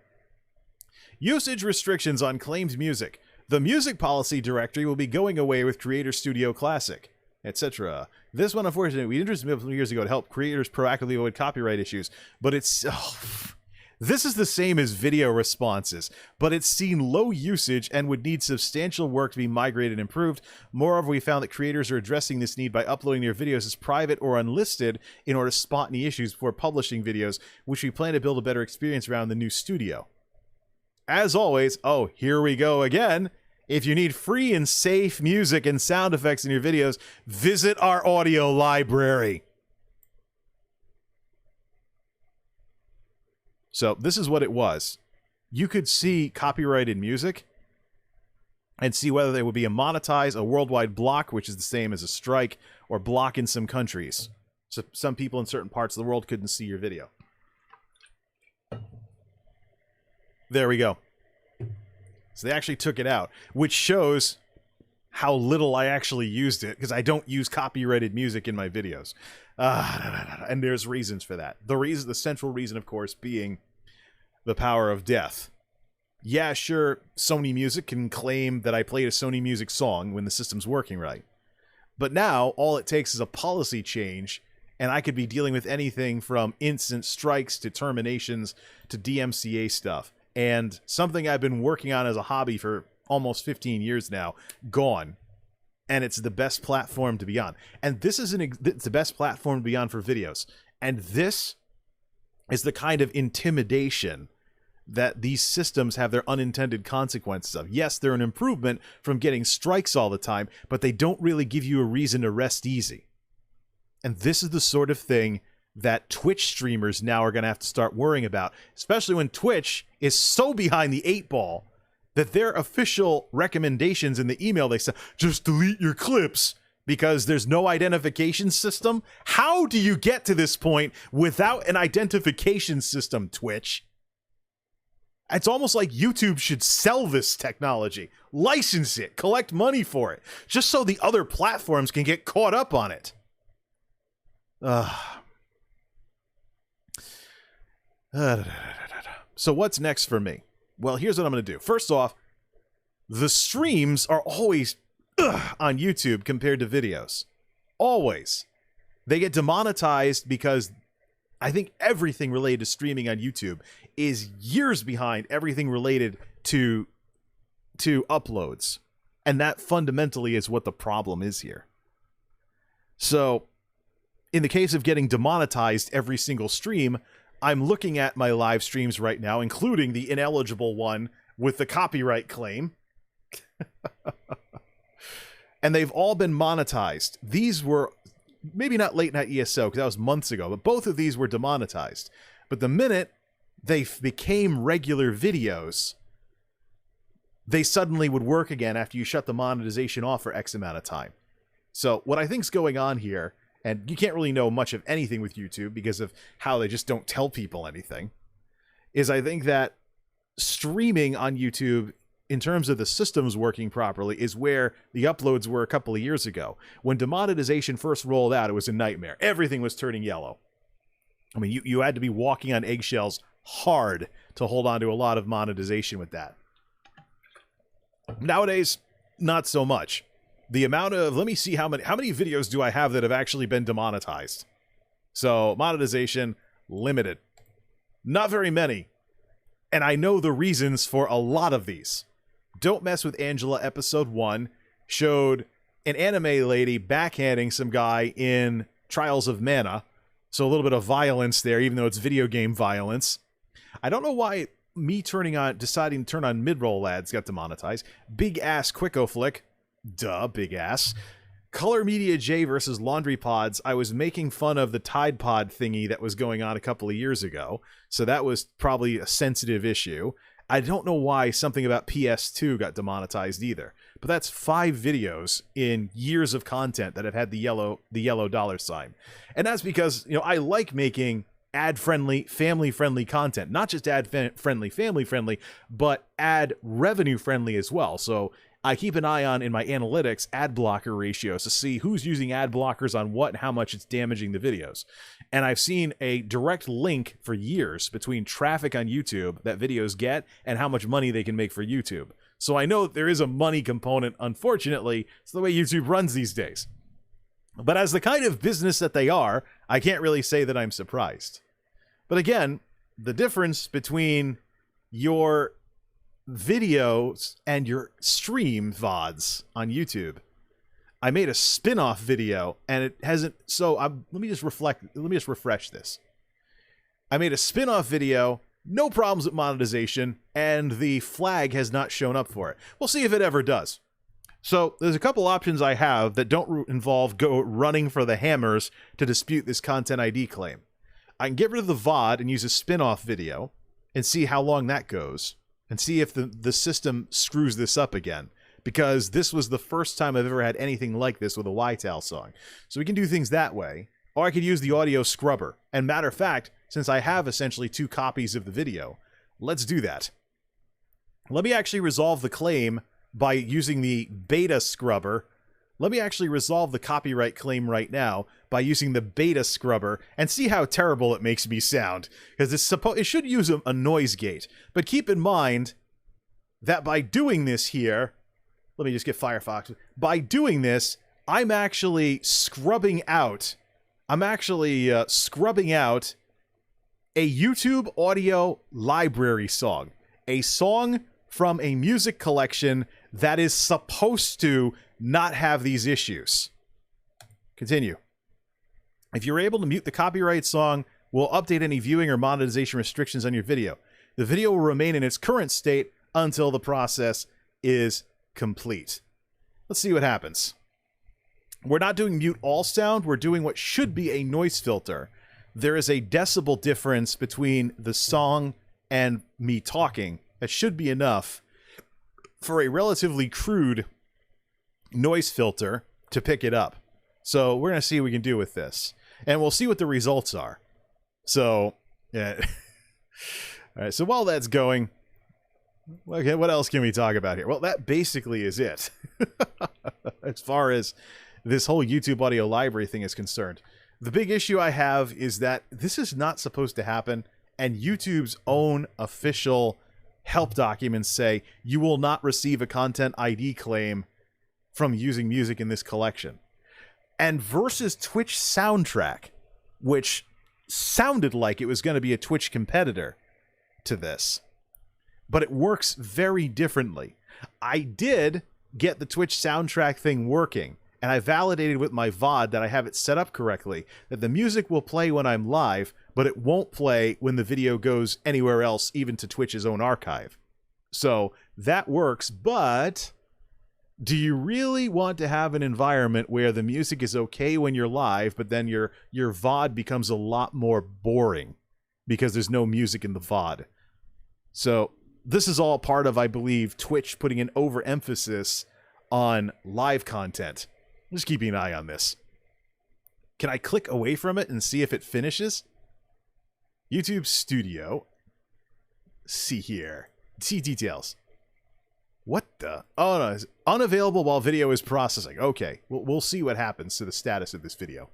Usage restrictions on claimed music. The music policy directory will be going away with Creator Studio Classic, etc. This one, unfortunately, we introduced a few years ago to help creators proactively avoid copyright issues, but it's... Oh, this is the same as video responses, but it's seen low usage and would need substantial work to be migrated and improved. Moreover, we found that creators are addressing this need by uploading their videos as private or unlisted in order to spot any issues before publishing videos, which we plan to build a better experience around the new studio. As always, oh, here we go again. If you need free and safe music and sound effects in your videos, visit our audio library. So this is what it was. You could see copyrighted music and see whether there would be a monetize, a worldwide block, which is the same as a strike, or block in some countries. So some people in certain parts of the world couldn't see your video. There we go. So they actually took it out, which shows how little I actually used it, because I don't use copyrighted music in my videos. And there's reasons for that. The central reason, of course, being the power of death. Yeah, sure, Sony Music can claim that I played a Sony Music song when the system's working right. But now, all it takes is a policy change, and I could be dealing with anything from instant strikes to terminations to DMCA stuff. And something I've been working on as a hobby for almost 15 years now, gone. And it's the best platform to be on. And this is it's the best platform to be on for videos. And this is the kind of intimidation that these systems have their unintended consequences of. Yes, they're an improvement from getting strikes all the time, but they don't really give you a reason to rest easy. And this is the sort of thing that Twitch streamers now are going to have to start worrying about, especially when Twitch is so behind the 8 ball that their official recommendations in the email, they say, just delete your clips because there's no identification system. How do you get to this point without an identification system, Twitch? It's almost like YouTube should sell this technology, license it, collect money for it, just so the other platforms can get caught up on it. So what's next for me? Well, here's what I'm going to do. First off, the streams are always on YouTube compared to videos. Always. They get demonetized because I think everything related to streaming on YouTube is years behind everything related to uploads. And that fundamentally is what the problem is here. So, in the case of getting demonetized every single stream, I'm looking at my live streams right now, including the ineligible one with the copyright claim. And they've all been monetized. These were maybe not late night ESO, because that was months ago, but both of these were demonetized. But the minute they became regular videos, they suddenly would work again after you shut the monetization off for X amount of time. So what I think's going on here, and you can't really know much of anything with YouTube because of how they just don't tell people anything, is I think that streaming on YouTube, in terms of the systems working properly, is where the uploads were a couple of years ago. When demonetization first rolled out, it was a nightmare. Everything was turning yellow. I mean, you had to be walking on eggshells hard to hold on to a lot of monetization with that. Nowadays, not so much. The amount of, let me see how many videos do I have that have actually been demonetized. So, monetization, limited. Not very many. And I know the reasons for a lot of these. Don't Mess with Angela episode 1 showed an anime lady backhanding some guy in Trials of Mana. So a little bit of violence there, even though it's video game violence. I don't know why me deciding to turn on mid-roll ads got demonetized. Big Ass Quicko Flick. Duh, big ass. MultimediaJay versus Laundry Pods. I was making fun of the Tide Pod thingy that was going on a couple of years ago. So that was probably a sensitive issue. I don't know why something about PS2 got demonetized either. But that's 5 videos in years of content that have had the yellow dollar sign. And that's because, I like making ad-friendly, family-friendly content. Not just ad-friendly, family-friendly, but ad revenue-friendly as well. So I keep an eye on, in my analytics, ad blocker ratios to see who's using ad blockers on what and how much it's damaging the videos. And I've seen a direct link for years between traffic on YouTube that videos get and how much money they can make for YouTube. So I know there is a money component, unfortunately. It's the way YouTube runs these days. But as the kind of business that they are, I can't really say that I'm surprised. But again, the difference between your videos and your stream VODs on YouTube. I made a spin-off video and it hasn't, so let me just refresh this. I made a spin-off video, no problems with monetization, and the flag has not shown up for it. We'll see if it ever does. So there's a couple options I have that don't involve running for the hammers to dispute this content ID claim. I can get rid of the VOD and use a spin-off video and see how long that goes and see if the system screws this up again, because this was the first time I've ever had anything like this with a YTAL song. So we can do things that way, or I could use the audio scrubber. And matter of fact, since I have essentially 2 copies of the video, let's do that. Let me actually resolve the claim by using the beta scrubber. Let me actually resolve the copyright claim right now by using the beta scrubber and see how terrible it makes me sound. Because it should use a noise gate. But keep in mind that by doing this here, let me just get Firefox. By doing this, I'm actually scrubbing out. Scrubbing out a YouTube audio library song. A song from a music collection that is supposed to not have these issues. Continue. If you're able to mute the copyright song, we'll update any viewing or monetization restrictions on your video. The video will remain in its current state until the process is complete. Let's see what happens. We're not doing mute all sound, we're doing what should be a noise filter. There is a decibel difference between the song and me talking. That should be enough for a relatively crude noise filter to pick it up. So we're going to see what we can do with this. And we'll see what the results are. So, yeah. All right, so while that's going, okay, what else can we talk about here? Well, that basically is it. As far as this whole YouTube audio library thing is concerned. The big issue I have is that this is not supposed to happen, and YouTube's own official help documents say you will not receive a content ID claim from using music in this collection. And versus Twitch Soundtrack, which sounded like it was going to be a Twitch competitor to this, but it works very differently. I did get the Twitch Soundtrack thing working, and I validated with my VOD that I have it set up correctly, that the music will play when I'm live, but it won't play when the video goes anywhere else, even to Twitch's own archive. So that works, but do you really want to have an environment where the music is okay when you're live, but then your VOD becomes a lot more boring because there's no music in the VOD? So this is all part of, I believe, Twitch putting an overemphasis on live content. I'm just keeping an eye on this. Can I click away from it and see if it finishes? YouTube Studio. See here. See details. What the? Oh no, it's unavailable while video is processing. Okay, we'll see what happens to the status of this video.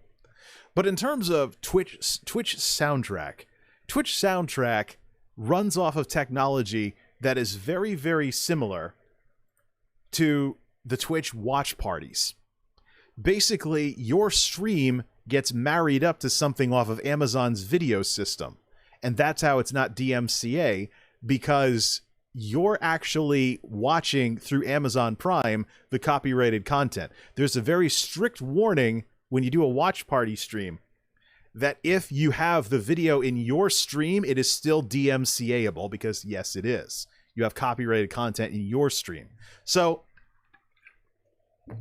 But in terms of Twitch Soundtrack, Twitch Soundtrack runs off of technology that is very, very similar to the Twitch watch parties. Basically, your stream gets married up to something off of Amazon's video system. And that's how it's not DMCA, because you're actually watching through Amazon Prime the copyrighted content. There's a very strict warning when you do a watch party stream that if you have the video in your stream, it is still DMCA-able, because yes, it is. You have copyrighted content in your stream. So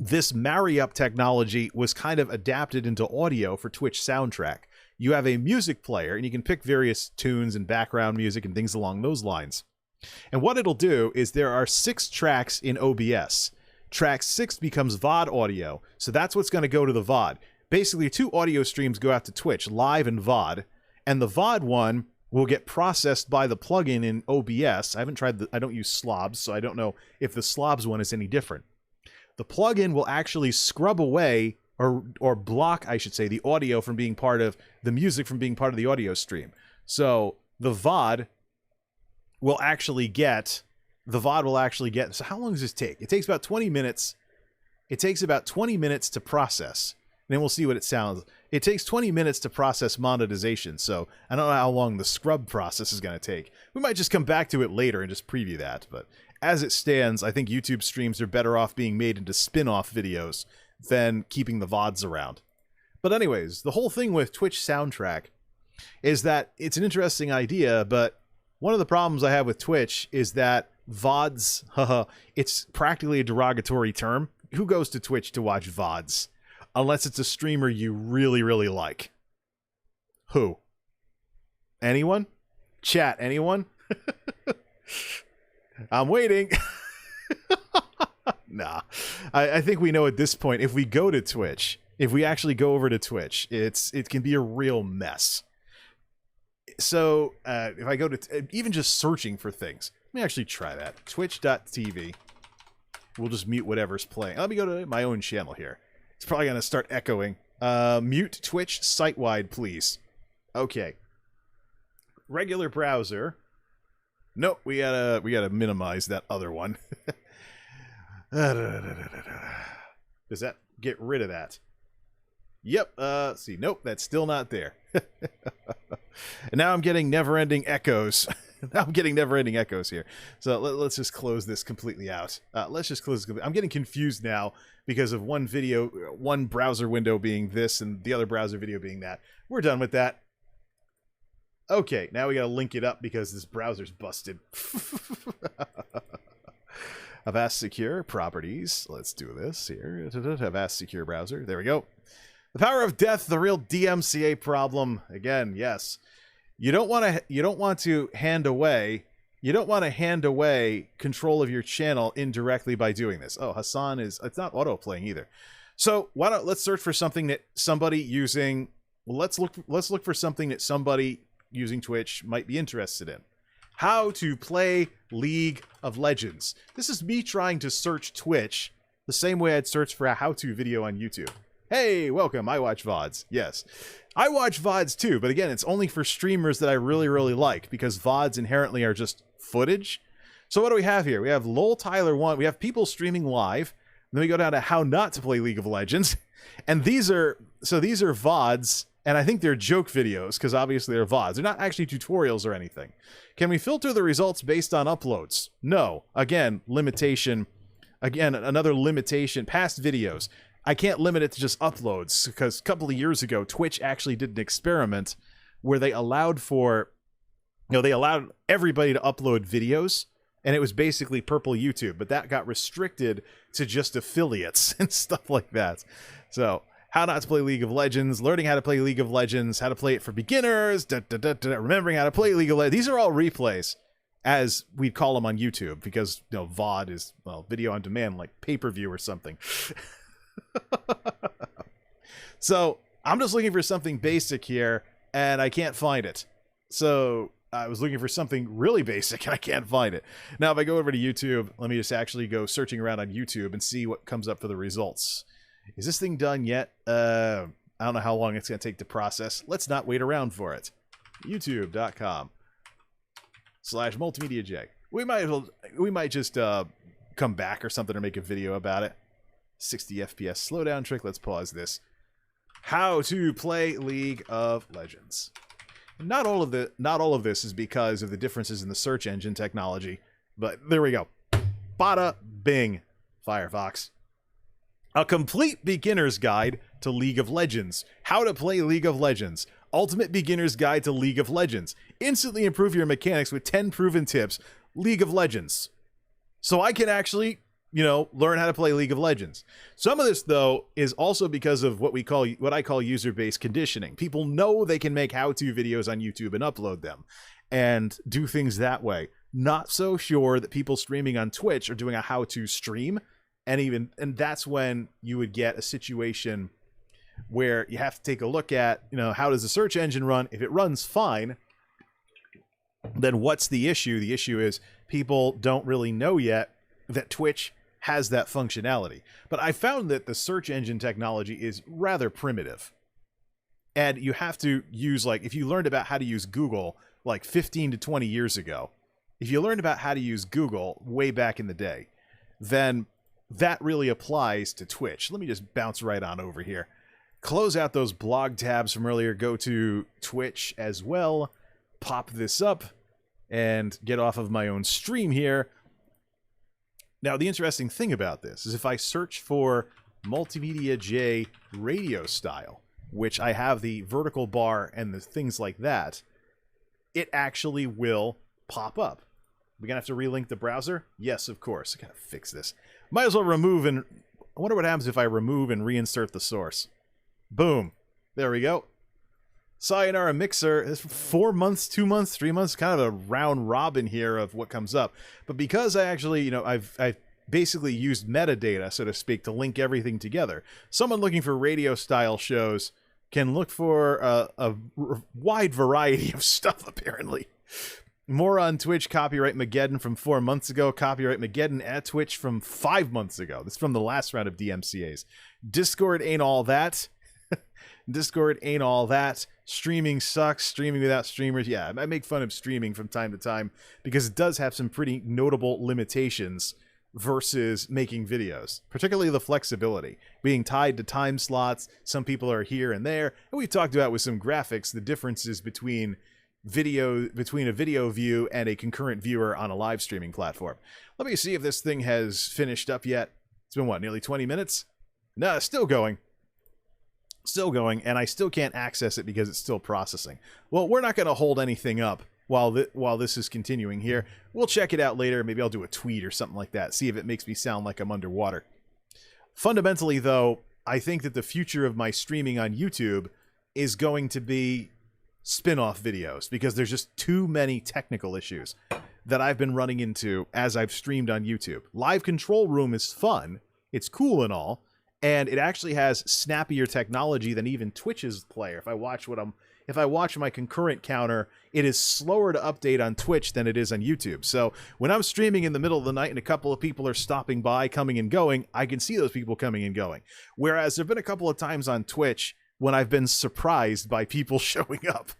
this marry-up technology was kind of adapted into audio for Twitch Soundtrack. You have a music player, and you can pick various tunes and background music and things along those lines. And what it'll do is there are 6 tracks in OBS. Track 6 becomes VOD audio, so that's what's going to go to the VOD. Basically, 2 audio streams go out to Twitch, live and VOD, And the VOD one will get processed by the plugin in OBS. I haven't tried I don't use slobs, so I don't know if the slobs one is any different. The plugin will actually scrub away or block, I should say, the audio from being part of the music from being part of the audio stream. So the VOD will actually get so how long does this take? It takes about 20 minutes. It takes about 20 minutes to process. And then we'll see what it sounds. It takes 20 minutes to process monetization, so I don't know how long the scrub process is going to take. We might just come back to it later and just preview that, but as it stands, I think YouTube streams are better off being made into spin-off videos than keeping the VODs around. But anyways, the whole thing with Twitch Soundtrack is that it's an interesting idea, but one of the problems I have with Twitch is that VODs, it's practically a derogatory term. Who goes to Twitch to watch VODs? Unless it's a streamer you really, really like. Who? Anyone? Chat, anyone? I'm waiting. Nah. I think we know at this point, if we go to Twitch, if we actually go over to Twitch, it can be a real mess. So, if I go to... even just searching for things. Let me actually try that. Twitch.tv. We'll just mute whatever's playing. Let me go to my own channel here. It's probably going to start echoing. Mute Twitch site-wide, please. Okay. Regular browser. Nope, we gotta minimize that other one. Does that get rid of that? Yep, see, nope, that's still not there. And now I'm getting never-ending echoes. Now I'm getting never-ending echoes here. So let's just close this completely out. Let's just close this. I'm getting confused now because of one browser window being this and the other browser video being that. We're done with that. Okay, now we gotta link it up because this browser's busted. Avast Secure Properties. Let's do this here. Avast Secure Browser. There we go. The power of death, the real DMCA problem. Again, yes. You don't want to hand away control of your channel indirectly by doing this. Oh, Hassan it's not auto playing either. So let's search for something that somebody using let's look for something that somebody using Twitch might be interested in. How to play League of Legends. This is me trying to search Twitch the same way I'd search for a how-to video on YouTube. Hey, welcome. I watch VODs. Yes. I watch VODs too, but again, it's only for streamers that I really, really like because VODs inherently are just footage. So what do we have here? We have Lol Tyler 1. We have people streaming live. Then we go down to how not to play League of Legends. And these are VODs, and I think they're joke videos because obviously they're VODs. They're not actually tutorials or anything. Can we filter the results based on uploads? No. Again, limitation. Again, another limitation. Past videos. I can't limit it to just uploads because a couple of years ago, Twitch actually did an experiment where they allowed everybody to upload videos, and it was basically purple YouTube, but that got restricted to just affiliates and stuff like that. So, how not to play League of Legends, learning how to play League of Legends, how to play it for beginners, remembering how to play League of Legends. These are all replays, as we'd call them on YouTube, because VOD is video on demand, like pay-per-view or something. So I'm just looking for something basic here and I can't find it. So I was looking for something really basic and I can't find it. Now if I go over to YouTube, let me just actually go searching around on YouTube and see what comes up for the results. Is this thing done yet? I don't know how long it's going to take to process. Let's not wait around for it. youtube.com/MultimediaJay. We might just come back or something or make a video about it. 60 FPS slowdown trick. Let's pause this. How to play League of Legends. Not all of this is because of the differences in the search engine technology, but there we go. Bada bing, Firefox. A complete beginner's guide to League of Legends. How to play League of Legends. Ultimate beginner's guide to League of Legends. Instantly improve your mechanics with 10 proven tips. League of Legends. So I can actually learn how to play League of Legends. Some of this, though, is also because of what I call user-based conditioning. People know they can make how-to videos on YouTube and upload them and do things that way. Not so sure that people streaming on Twitch are doing a how-to stream, and that's when you would get a situation where you have to take a look at, how does the search engine run? If it runs fine, then what's the issue? The issue is people don't really know yet that Twitch has that functionality. But I found that the search engine technology is rather primitive. And you have to use, if you learned about how to use Google 15 to 20 years ago, if you learned about how to use Google way back in the day, then that really applies to Twitch. Let me just bounce right on over here. Close out those blog tabs from earlier, go to Twitch as well, pop this up, and get off of my own stream here. Now, the interesting thing about this is if I search for MultimediaJay radio style, which I have the vertical bar and the things like that, it actually will pop up. We're going to have to relink the browser? Yes, of course. I got to fix this. Might as well remove and... I wonder what happens if I remove and reinsert the source. Boom. There we go. Sayonara Mixer. It's 4 months, 2 months, 3 months, kind of a round robin here of what comes up. But because I actually, I've basically used metadata, so to speak, to link everything together. Someone looking for radio style shows can look for a wide variety of stuff, apparently. More on Twitch, Copyright Mageddon from 4 months ago. Copyright Mageddon at Twitch from 5 months ago. This is from the last round of DMCAs. Discord ain't all that. Discord ain't all that. Streaming sucks. Streaming without streamers. Yeah, I make fun of streaming from time to time because it does have some pretty notable limitations versus making videos, particularly the flexibility, being tied to time slots. Some people are here and there, and we've talked about with some graphics the differences between a video view and a concurrent viewer on a live streaming platform. Let me see if this thing has finished up yet. It's been what, nearly 20 minutes? No, it's still going. Still going, and I still can't access it because it's still processing. Well, we're not going to hold anything up while this is continuing here. We'll check it out later. Maybe I'll do a tweet or something like that, see if it makes me sound like I'm underwater. Fundamentally, though, I think that the future of my streaming on YouTube is going to be spin-off videos because there's just too many technical issues that I've been running into as I've streamed on YouTube. Live Control Room is fun. It's cool and all. And it actually has snappier technology than even Twitch's player. If I watch my concurrent counter, it is slower to update on Twitch than it is on YouTube. So when I'm streaming in the middle of the night and a couple of people are stopping by, coming and going, I can see those people coming and going. Whereas there have been a couple of times on Twitch when I've been surprised by people showing up.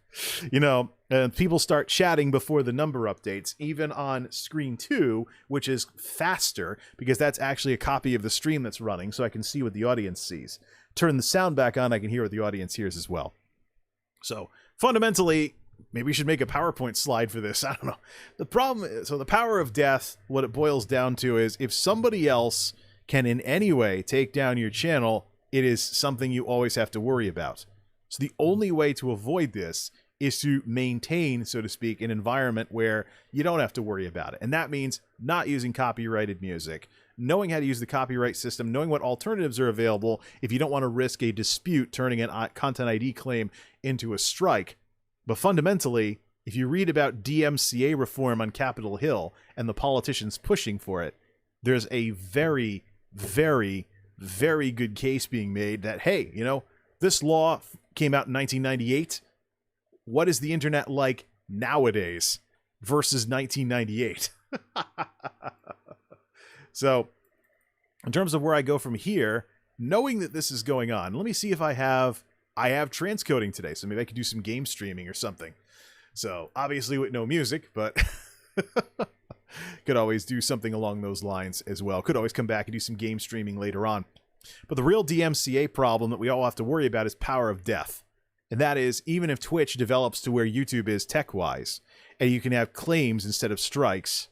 And people start chatting before the number updates, even on screen 2, which is faster because that's actually a copy of the stream that's running, so I can see what the audience sees. Turn the sound back on, I can hear what the audience hears as well. So fundamentally, maybe we should make a PowerPoint slide for this. I don't know. The power of death, what it boils down to is if somebody else can in any way take down your channel, it is something you always have to worry about. So the only way to avoid this is to maintain, so to speak, an environment where you don't have to worry about it. And that means not using copyrighted music, knowing how to use the copyright system, knowing what alternatives are available if you don't want to risk a dispute turning a content ID claim into a strike. But fundamentally, if you read about DMCA reform on Capitol Hill and the politicians pushing for it, there's a very, very, very good case being made that, hey, this law came out in 1998. What is the internet like nowadays versus 1998? So, in terms of where I go from here, knowing that this is going on, let me see if I have transcoding today, so maybe I could do some game streaming or something. So, obviously with no music, but could always do something along those lines as well. Could always come back and do some game streaming later on. But the real DMCA problem that we all have to worry about is power of death. And that is, even if Twitch develops to where YouTube is tech-wise, and you can have claims instead of strikes,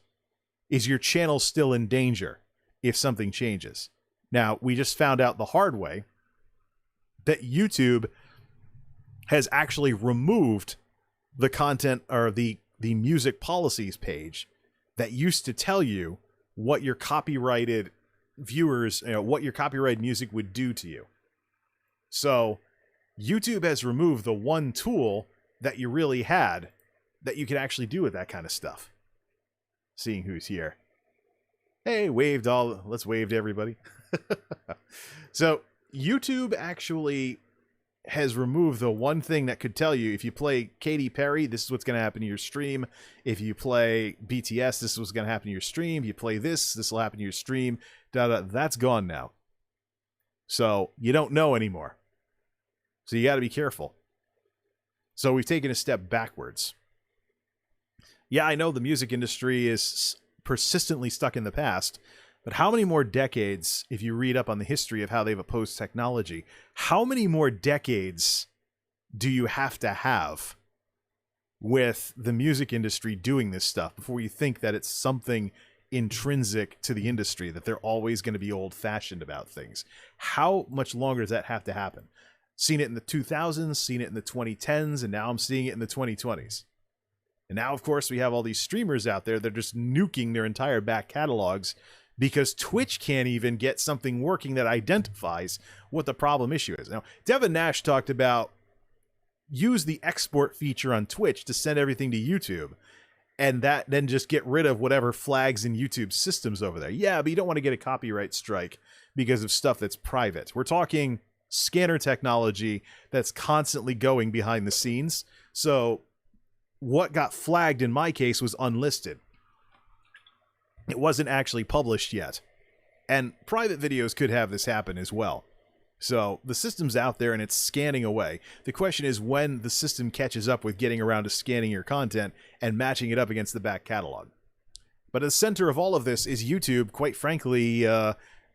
is your channel still in danger if something changes? Now, we just found out the hard way that YouTube has actually removed the content or the music policies page that used to tell you what your copyrighted viewers, what your copyrighted music would do to you. So YouTube has removed the one tool that you really had that you could actually do with that kind of stuff. Seeing who's here. Hey, let's wave to everybody. So YouTube actually has removed the one thing that could tell you if you play Katy Perry, this is what's going to happen to your stream. If you play BTS, this is what's going to happen to your stream. If you play this will happen to your stream. That's gone now. So you don't know anymore. So you got to be careful. So we've taken a step backwards. Yeah, I know the music industry is persistently stuck in the past, but how many more decades, if you read up on the history of how they've opposed technology, how many more decades do you have to have with the music industry doing this stuff before you think that it's something intrinsic to the industry, that they're always going to be old-fashioned about things? How much longer does that have to happen? Seen it in the 2000s, seen it in the 2010s, and now I'm seeing it in the 2020s. And now, of course, we have all these streamers out there that are just nuking their entire back catalogs because Twitch can't even get something working that identifies what the problem issue is. Now, Devin Nash talked about use the export feature on Twitch to send everything to YouTube, and that then just get rid of whatever flags in YouTube systems over there. Yeah, but you don't want to get a copyright strike because of stuff that's private. We're talking scanner technology that's constantly going behind the scenes. So what got flagged in my case was unlisted. It wasn't actually published yet. And private videos could have this happen as well. So the system's out there and it's scanning away. The question is when the system catches up with getting around to scanning your content and matching it up against the back catalog. But at the center of all of this is YouTube, quite frankly,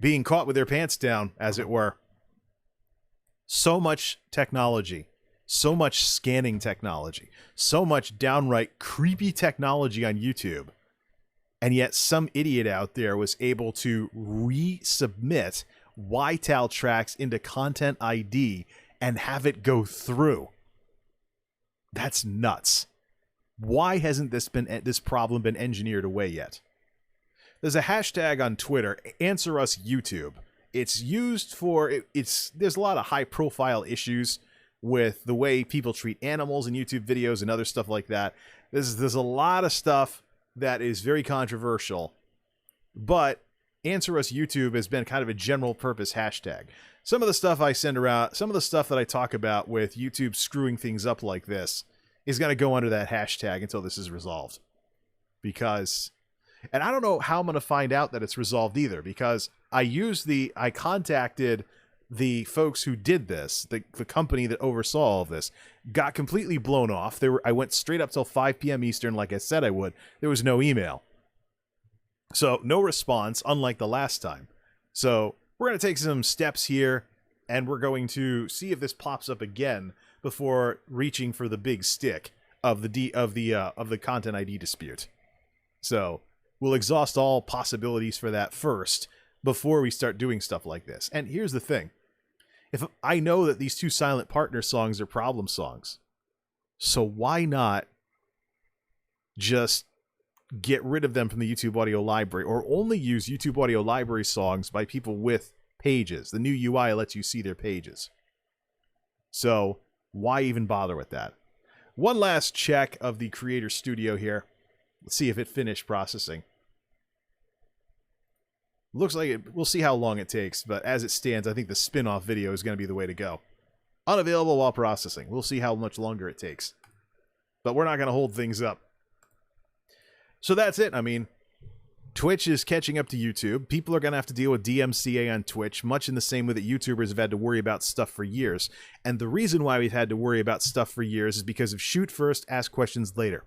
being caught with their pants down, as it were. So much technology, so much scanning technology, so much downright creepy technology on YouTube. And yet some idiot out there was able to resubmit YTAL tracks into Content ID and have it go through. That's nuts. Why hasn't this problem been engineered away yet? There's a hashtag on Twitter, #AnswerUsYouTube. It's used for there's a lot of high profile issues with the way people treat animals in YouTube videos and other stuff like that. There's a lot of stuff that is very controversial, but #AnswerUsYouTube has been kind of a general purpose hashtag. Some of the stuff I send around, some of the stuff that I talk about with YouTube screwing things up like this is going to go under that hashtag until this is resolved. Because, and I don't know how I'm going to find out that it's resolved either, because I contacted the folks who did this, the company that oversaw all of this, got completely blown off. I went straight up till 5 p.m. Eastern, like I said I would. There was no email. So no response, unlike the last time. So we're going to take some steps here, and we're going to see if this pops up again before reaching for the big stick of the Content ID dispute. So we'll exhaust all possibilities for that first before we start doing stuff like this. And here's the thing. If I know that these two Silent Partner songs are problem songs, so why not just get rid of them from the YouTube Audio Library, or only use YouTube Audio Library songs by people with pages? The new UI lets you see their pages. So why even bother with that? One last check of the Creator Studio here. Let's see if it finished processing. Looks like it. We'll see how long it takes, but as it stands, I think the spin-off video is going to be the way to go. Unavailable while processing. We'll see how much longer it takes. But we're not going to hold things up. So that's it. I mean, Twitch is catching up to YouTube. People are going to have to deal with DMCA on Twitch, much in the same way that YouTubers have had to worry about stuff for years. And the reason why we've had to worry about stuff for years is because of shoot first, ask questions later.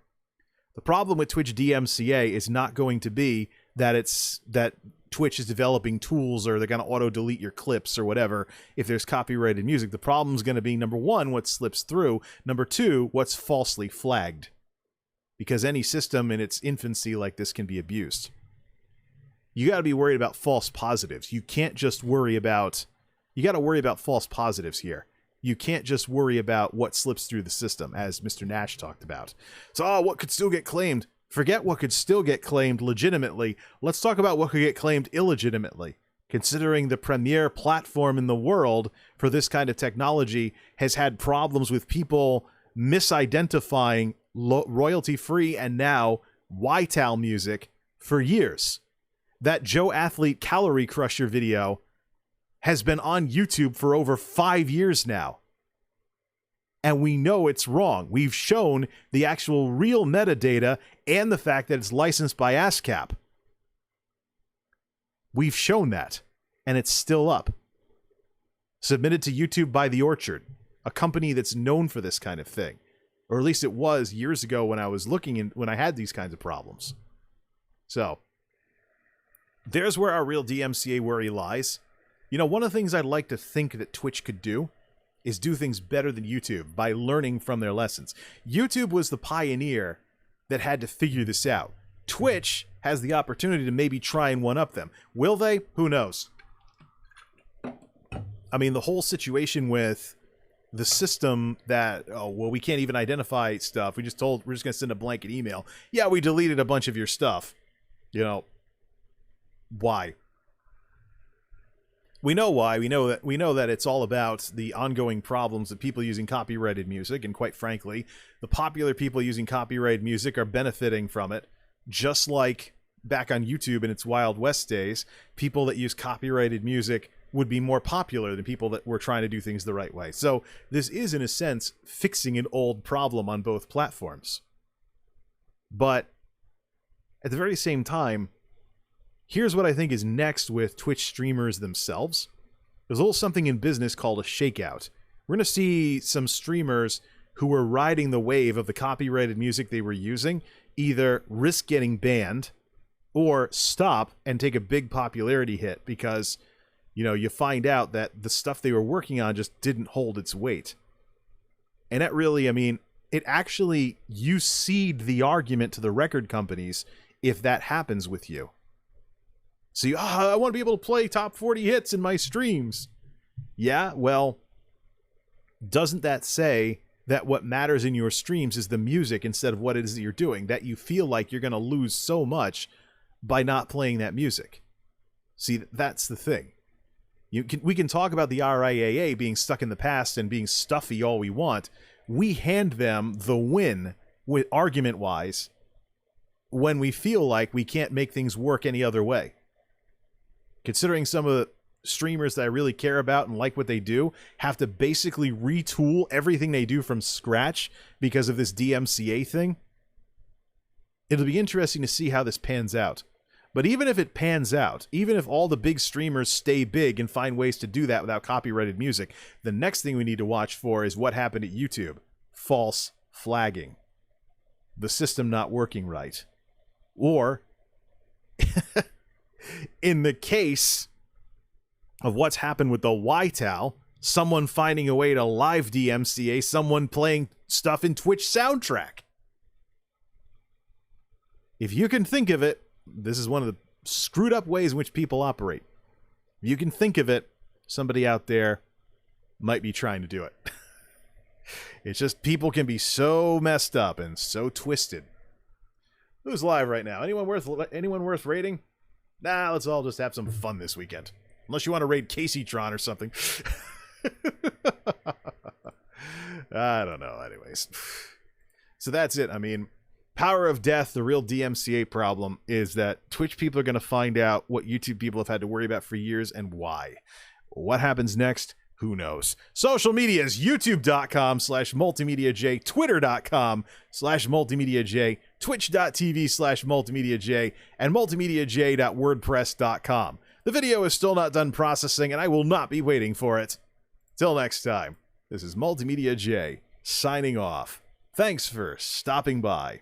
The problem with Twitch DMCA is not going to be that Twitch is developing tools or they're going to auto-delete your clips or whatever if there's copyrighted music. The problem is going to be, number one, what slips through. Number two, what's falsely flagged. Because any system in its infancy like this can be abused. You got to be worried about false positives. You can't just worry about... You got to worry about false positives here. You can't just worry about what slips through the system, as Mr. Nash talked about. So, what could still get claimed? Forget what could still get claimed legitimately. Let's talk about what could get claimed illegitimately. Considering the premier platform in the world for this kind of technology has had problems with people misidentifying royalty-free and now YTAL music for years. That Joe Athlete Calorie Crusher video has been on YouTube for over 5 years now. and we know it's wrong. We've shown the actual real metadata and the fact that it's licensed by ASCAP. We've shown that, and it's still up. Submitted to YouTube by The Orchard, a company that's known for this kind of thing. Or at least it was years ago when I was looking when I had these kinds of problems. So, there's where our real DMCA worry lies. You know, one of the things I'd like to think that Twitch could do is do things better than YouTube by learning from their lessons. YouTube was the pioneer that had to figure this out. Twitch has the opportunity to maybe try and one-up them. Will they? Who knows? I mean, the whole situation with the system that, oh, well, we can't even identify stuff. We're just going to send a blanket email. Yeah, we deleted a bunch of your stuff. You know, why? We know why. We know that it's all about the ongoing problems of people using copyrighted music, and quite frankly, the popular people using copyrighted music are benefiting from it, just like back on YouTube in its Wild West days, people that use copyrighted music would be more popular than people that were trying to do things the right way. So this is, in a sense, fixing an old problem on both platforms. But at the very same time, here's what I think is next with Twitch streamers themselves. There's a little something in business called a shakeout. We're going to see some streamers who were riding the wave of the copyrighted music they were using either risk getting banned or stop and take a big popularity hit because, you know, you find out that the stuff they were working on just didn't hold its weight. And that really, I mean, it actually, you cede the argument to the record companies if that happens with you. See, I want to be able to play top 40 hits in my streams. Yeah, well, doesn't that say that what matters in your streams is the music instead of what it is that you're doing? That you feel like you're going to lose so much by not playing that music. See, that's the thing. We can talk about the RIAA being stuck in the past and being stuffy all we want. We hand them the win, with argument-wise, when we feel like we can't make things work any other way. Considering some of the streamers that I really care about and like what they do have to basically retool everything they do from scratch because of this DMCA thing, it'll be interesting to see how this pans out. But even if it pans out, even if all the big streamers stay big and find ways to do that without copyrighted music, the next thing we need to watch for is what happened at YouTube. False flagging. The system not working right. Or, in the case of what's happened with the YTAL, someone finding a way to live DMCA, someone playing stuff in Twitch soundtrack. If you can think of it, this is one of the screwed up ways in which people operate. If you can think of it, somebody out there might be trying to do it. It's just people can be so messed up and so twisted. Who's live right now? Anyone worth raiding? Nah, let's all just have some fun this weekend. Unless you want to raid Caseytron or something. I don't know. Anyways. So that's it. I mean, power of death, the real DMCA problem is that Twitch people are going to find out what YouTube people have had to worry about for years and why. What happens next? Who knows? Social media is youtube.com/multimediajay, twitter.com/multimediajay, twitch.tv/multimediajay, and multimediajay.wordpress.com. The video is still not done processing, and I will not be waiting for it. Till next time, this is MultimediaJay signing off. Thanks for stopping by.